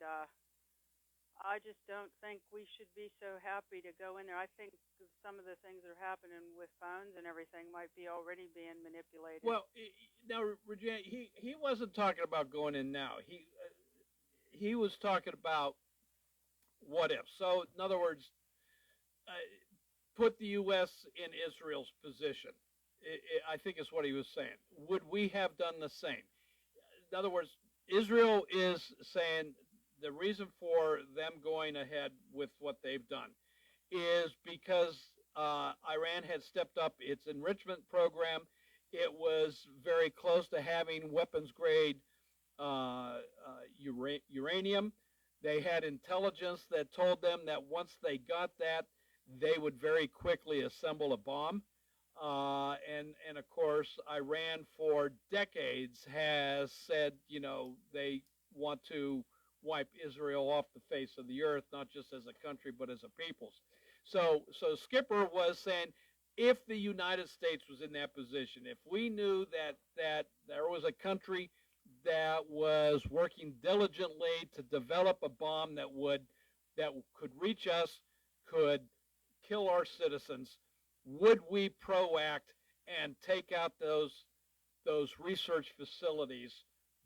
I just don't think we should be so happy to go in there. I think some of the things that are happening with phones and everything might be already being manipulated. Well, now, Regina, he wasn't talking about going in now. He was talking about what if. So, in other words, put the U.S. in Israel's position, I think is what he was saying. Would we have done the same? In other words, Israel is saying the reason for them going ahead with what they've done is because Iran had stepped up its enrichment program. It was very close to having weapons-grade uranium. They had intelligence that told them that once they got that, they would very quickly assemble a bomb. And of course, Iran for decades has said, they want to wipe Israel off the face of the earth, not just as a country, but as a peoples. So Skipper was saying, if the United States was in that position, if we knew that there was a country that was working diligently to develop a bomb that could reach us, could kill our citizens, would we proact and take out those those research facilities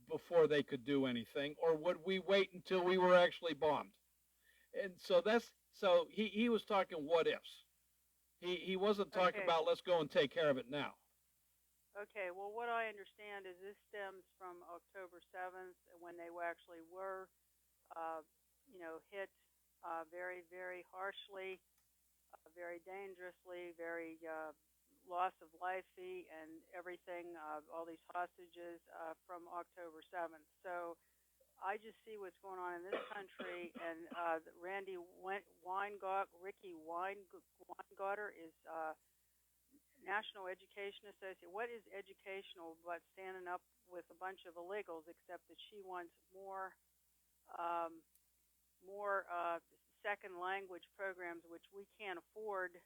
before they could do anything, or would we wait until we were actually bombed? And so he was talking what ifs. He wasn't talking about let's go and take care of it now. Okay, well, what I understand is this stems from October 7th when they actually were, hit very, very harshly, very dangerously, very loss of life and everything, all these hostages from October 7th. So I just see what's going on in this country, and Ricky Weingarter is National Education Association. What is educational but standing up with a bunch of illegals, except that she wants more second language programs, which we can't afford.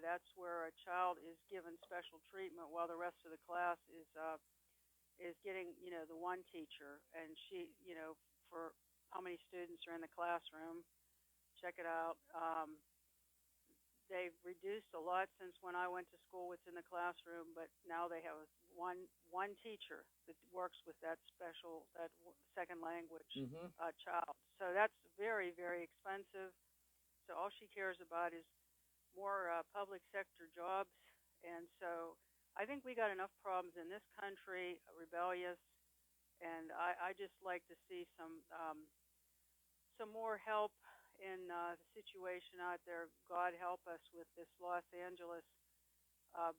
That's where a child is given special treatment while the rest of the class is getting, the one teacher. And she, for how many students are in the classroom, check it out. They've reduced a lot since when I went to school what's in the classroom, but now they have one teacher that works with that second language child. So that's very, very expensive. So all she cares about is more public sector jobs. And so I think we got enough problems in this country, rebellious, and I just like to see some more help in the situation out there. God help us with this Los Angeles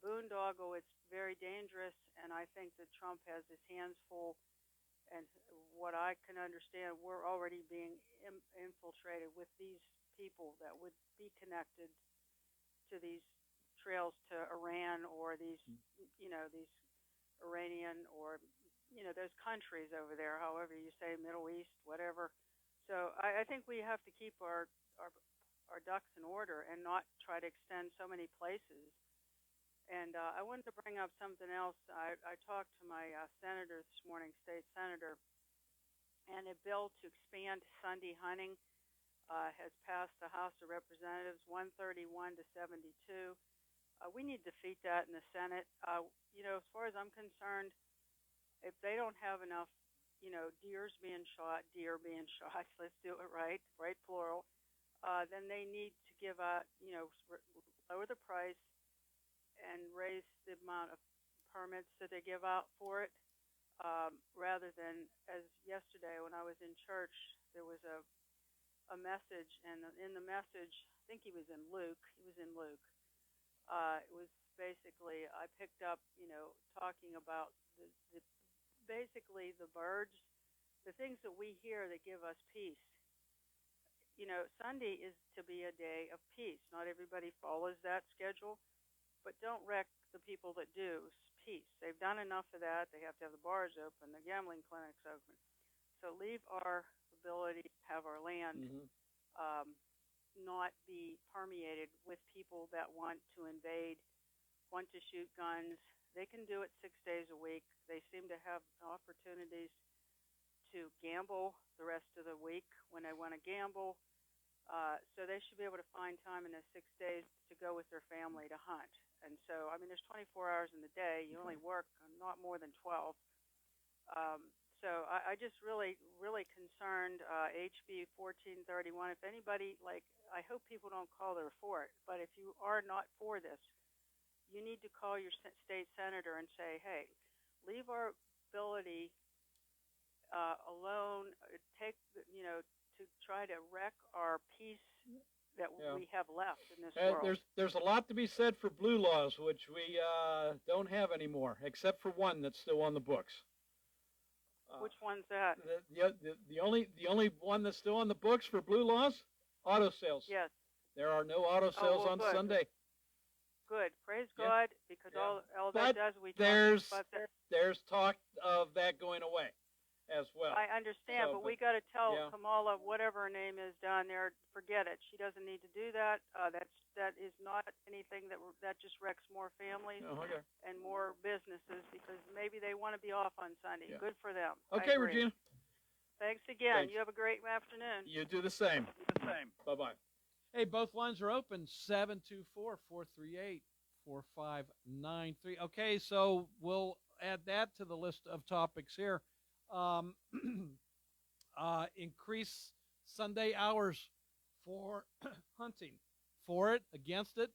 boondoggle. It's very dangerous, and I think that Trump has his hands full. And what I can understand, we're already being infiltrated with these people that would be connected to these trails to Iran or these Iranian or, those countries over there, however you say, Middle East, whatever. So I think we have to keep our ducks in order and not try to extend so many places. And I wanted to bring up something else. I talked to my senator this morning, state senator, and a bill to expand Sunday hunting has passed the House of Representatives, 131 to 72. We need to defeat that in the Senate. As far as I'm concerned, if they don't have enough deer being shot, let's do it right plural, then they need to give out, lower the price and raise the amount of permits that they give out for it, rather than, as yesterday when I was in church, there was a message, and in the message, I think he was in Luke, it was basically, I picked up, talking about basically the birds, the things that we hear that give us peace. Sunday is to be a day of peace. Not everybody follows that schedule, but don't wreck the people that do. Peace. They've done enough of that. They have to have the bars open, the gambling clinics open. So leave our ability to have our land not be permeated with people that want to invade, want to shoot guns. They can do it 6 days a week. They seem to have opportunities to gamble the rest of the week when they want to gamble. So they should be able to find time in those 6 days to go with their family to hunt. And so, there's 24 hours in the day. You only work not more than 12. So I just really, really concerned, HB 1431. If anybody, I hope people don't call they're for it, but if you are not for this, you need to call your state senator and say, hey, leave our ability alone, to try to wreck our peace that we have left in this world. There's a lot to be said for blue laws, which we don't have anymore, except for one that's still on the books. Which one's that? The only one that's still on the books for blue laws? Auto sales. Yes. There are no auto sales on good. Sunday. Good. Praise God, because all but that does, we there's talk about that. There's talk of that going away as well. I understand, So, but we got to tell yeah. Kamala, whatever her name is down there, forget it. She doesn't need to do that. That is not anything that just wrecks more families and more businesses, because maybe they want to be off on Sunday. Yeah. Good for them. Okay, I agree. Regina. Thanks again. Thanks. You have a great afternoon. You do the same. Bye-bye. Hey, both lines are open, 724-438-4593. Okay, so we'll add that to the list of topics here. Increase Sunday hours for hunting. For it, against it,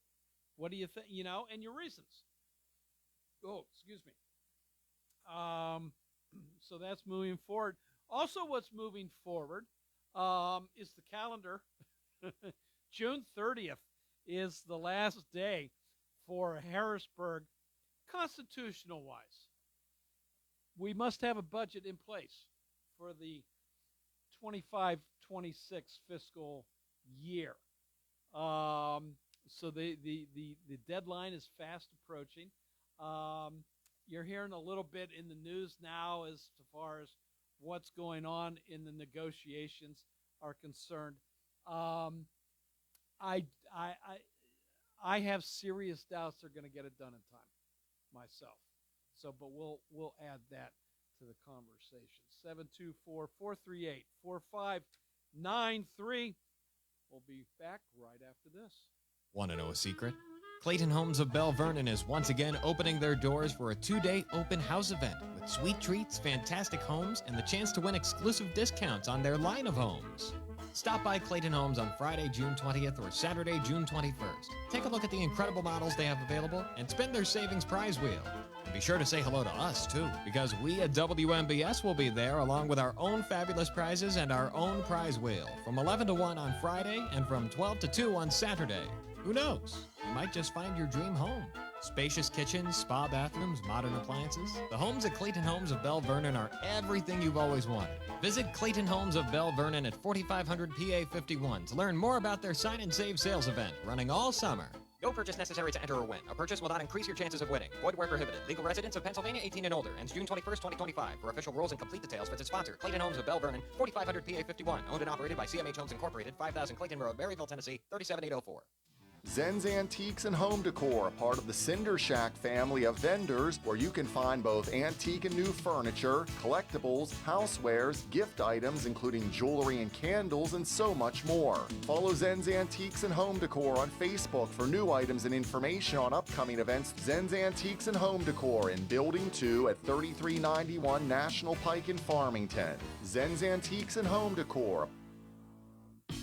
what do you think? And your reasons. Oh, excuse me. So that's moving forward. Also, what's moving forward is the calendar. June 30th is the last day for Harrisburg, constitutional-wise. We must have a budget in place for the 25-26 fiscal year. So the deadline is fast approaching. You're hearing a little bit in the news now as far as what's going on in the negotiations are concerned. I have serious doubts they're going to get it done in time myself. So, but we'll add that to the conversation. 724-438-4593. We'll be back right after this. Want to know a secret? Clayton Homes of Bell Vernon is once again opening their doors for a 2-day open house event with sweet treats, fantastic homes, and the chance to win exclusive discounts on their line of homes. Stop by Clayton Homes on Friday, June 20th or Saturday, June 21st. Take a look at the incredible models they have available and spin their savings prize wheel. And be sure to say hello to us, too, because we at WMBS will be there along with our own fabulous prizes and our own prize wheel from 11 to 1 on Friday and from 12 to 2 on Saturday. Who knows? You might just find your dream home. Spacious kitchens, spa bathrooms, modern appliances. The homes at Clayton Homes of Bell Vernon are everything you've always wanted. Visit Clayton Homes of Bell Vernon at 4500 PA 51 to learn more about their Sign and Save sales event running all summer. No purchase necessary to enter or win. A purchase will not increase your chances of winning. Void where prohibited. Legal residents of Pennsylvania 18 and older. Ends June 21st, 2025. For official rules and complete details, visit sponsor Clayton Homes of Bell Vernon, 4500 PA 51. Owned and operated by CMH Homes Incorporated, 5000 Clayton Road, Maryville, Tennessee, 37804. Zen's Antiques and Home Decor, part of the Cinder Shack family of vendors where you can find both antique and new furniture, collectibles, housewares, gift items including jewelry and candles, and so much more. Follow Zen's Antiques and Home Decor on Facebook for new items and information on upcoming events. Zen's Antiques and Home Decor in Building 2 at 3391 National Pike in Farmington. Zen's Antiques and Home Decor.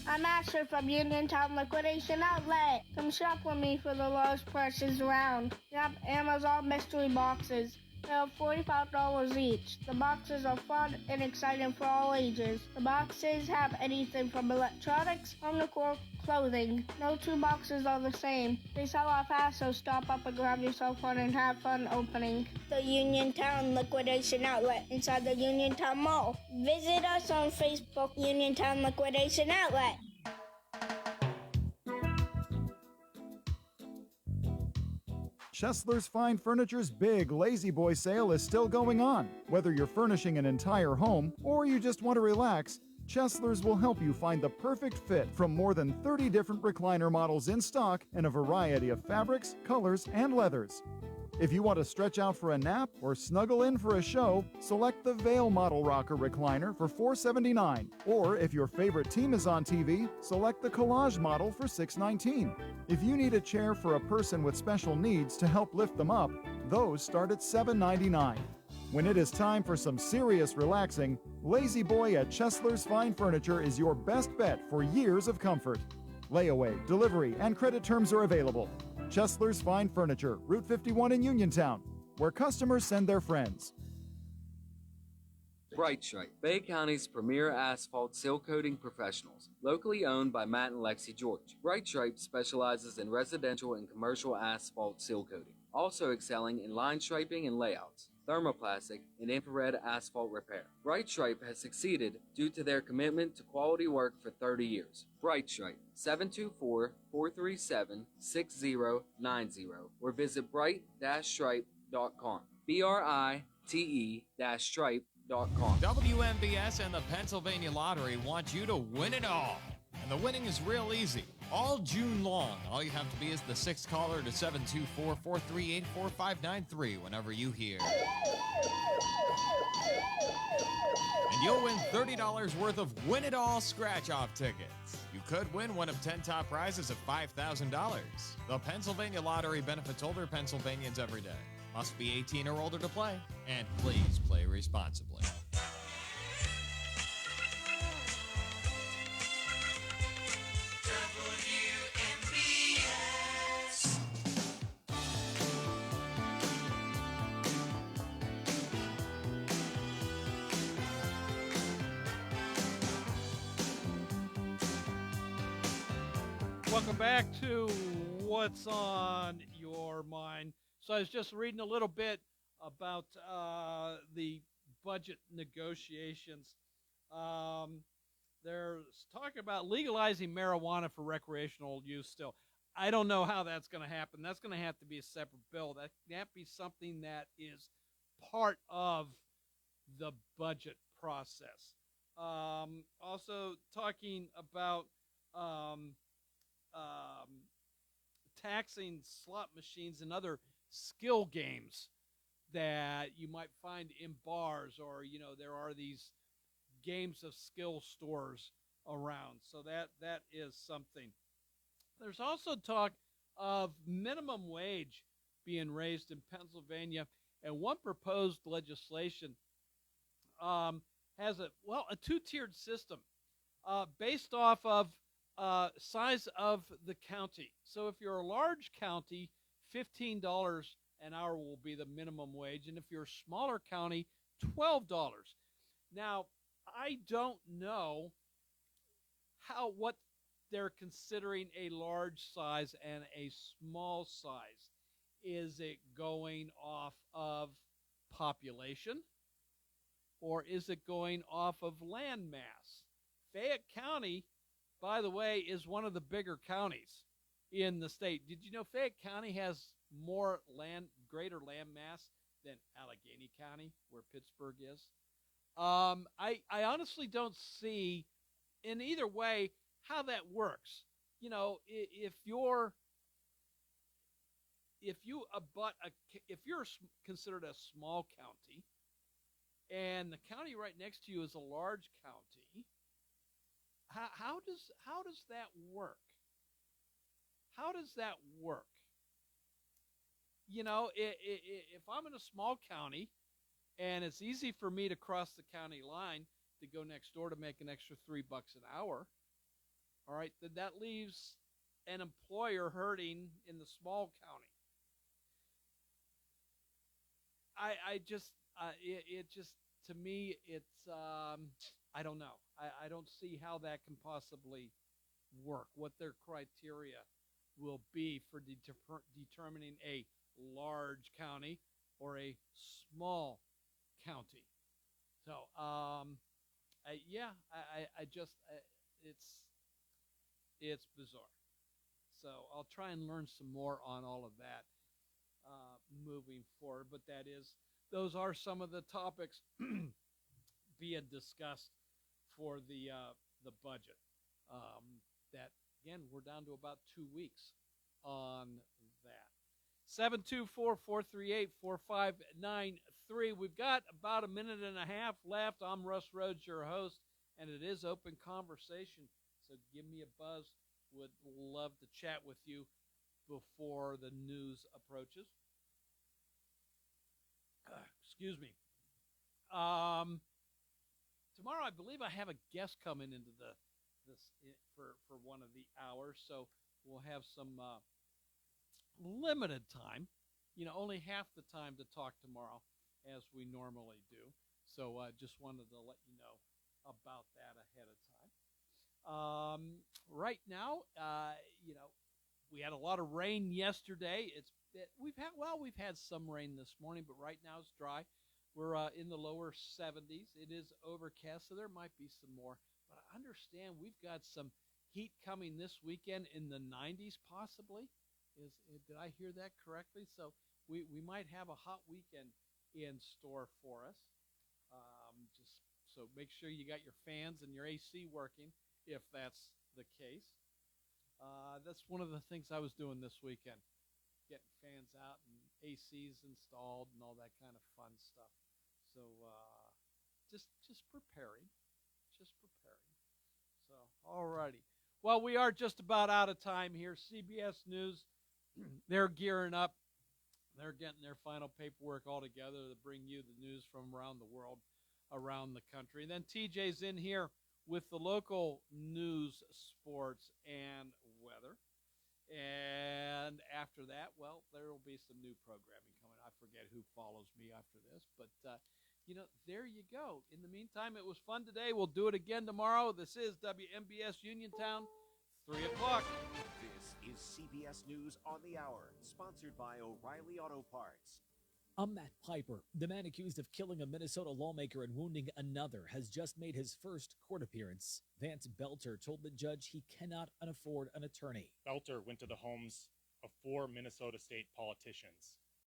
I'm Asher from Uniontown Liquidation Outlet. Come shop with me for the lowest prices around. We have Amazon mystery boxes. They're $45 each. The boxes are fun and exciting for all ages. The boxes have anything from electronics, home decor, clothing. No two boxes are the same. They sell out fast, so stop up and grab yourself one and have fun opening. The Uniontown Liquidation Outlet inside the Uniontown Mall. Visit us on Facebook, Uniontown Liquidation Outlet. Chesler's Fine Furniture's big Lazy Boy sale is still going on. Whether you're furnishing an entire home or you just want to relax, Chesler's will help you find the perfect fit from more than 30 different recliner models in stock in a variety of fabrics, colors, and leathers. If you want to stretch out for a nap or snuggle in for a show, select the Vail Model Rocker Recliner for $479. Or if your favorite team is on TV, select the Collage Model for $619. If you need a chair for a person with special needs to help lift them up, those start at $799. When it is time for some serious relaxing, Lazy Boy at Chesler's Fine Furniture is your best bet for years of comfort. Layaway, delivery, and credit terms are available. Chesler's Fine Furniture, Route 51 in Uniontown, where customers send their friends. Bright Stripe, Bay County's premier asphalt seal coating professionals, locally owned by Matt and Lexi George. Bright Stripe specializes in residential and commercial asphalt seal coating, also excelling in line striping and layouts, thermoplastic, and infrared asphalt repair. Bright Stripe has succeeded due to their commitment to quality work for 30 years. Bright Stripe, 724-437-6090, or visit bright-stripe.com. BRITE-stripe.com. WMBS and the Pennsylvania Lottery want you to win it all. And the winning is real easy. All June long, all you have to be is the sixth caller to 724-438-4593 whenever you hear. And you'll win $30 worth of Win It All scratch-off tickets. You could win one of 10 top prizes of $5,000. The Pennsylvania Lottery benefits older Pennsylvanians every day. Must be 18 or older to play, and please play responsibly. Welcome back to What's on Your Mind. So I was just reading a little bit about the budget negotiations. They're talking about legalizing marijuana for recreational use still. I don't know how that's going to happen. That's going to have to be a separate bill. That can't be something that is part of the budget process. Also talking about taxing slot machines and other skill games that you might find in bars, or there are these games of skill stores around. So that is something. There's also talk of minimum wage being raised in Pennsylvania, and one proposed legislation has a two-tiered system based off of size of the county. So if you're a large county, $15 an hour will be the minimum wage, and if you're a smaller county, $12. Now, I don't know what they're considering a large size and a small size. Is it going off of population, or is it going off of land mass? Fayette County, by the way, is one of the bigger counties in the state. Did you know Fayette County has greater land mass than Allegheny County, where Pittsburgh is? I honestly don't see in either way how that works. If you're considered a small county, and the county right next to you is a large county, how does that work? How does that work? If I'm in a small county and it's easy for me to cross the county line to go next door to make an extra $3 an hour, all right, then that leaves an employer hurting in the small county. To me, it's I don't know. I don't see how that can possibly work, what their criteria will be for determining a large county or a small county. So, it's bizarre. So I'll try and learn some more on all of that moving forward. But those are some of the topics being discussed for the budget. That again, we're down to about 2 weeks on that. 724-438-4593. We've got about a minute and a half left. I'm Russ Rhodes, your host, and it is open conversation. So give me a buzz. Would love to chat with you before the news approaches. Excuse me. Tomorrow, I believe I have a guest coming into for one of the hours, so we'll have some limited time. Only half the time to talk tomorrow, as we normally do. So just wanted to let you know about that ahead of time. Right now, we had a lot of rain yesterday. We've had some rain this morning, but right now it's dry. We're in the lower 70s. It is overcast, so there might be some more. But I understand we've got some heat coming this weekend in the 90s, possibly. Did I hear that correctly? So we might have a hot weekend in store for us. So make sure you got your fans and your AC working, if that's the case. That's one of the things I was doing this weekend, getting fans out and ACs installed and all that kind of fun stuff. So just preparing. So, alrighty. Well, we are just about out of time here. CBS News, they're gearing up. They're getting their final paperwork all together to bring you the news from around the world, around the country. And then TJ's in here with the local news, sports, and weather. And after that, well, there will be some new programming coming. I forget who follows me after this, but there you go. In the meantime, it was fun today. We'll do it again tomorrow. This is WMBS Uniontown, 3 o'clock. This is CBS News on the Hour, sponsored by O'Reilly Auto Parts. I'm Matt Piper. The man accused of killing a Minnesota lawmaker and wounding another has just made his first court appearance. Vance Belter told the judge he cannot afford an attorney. Belter went to the homes of 4 Minnesota state politicians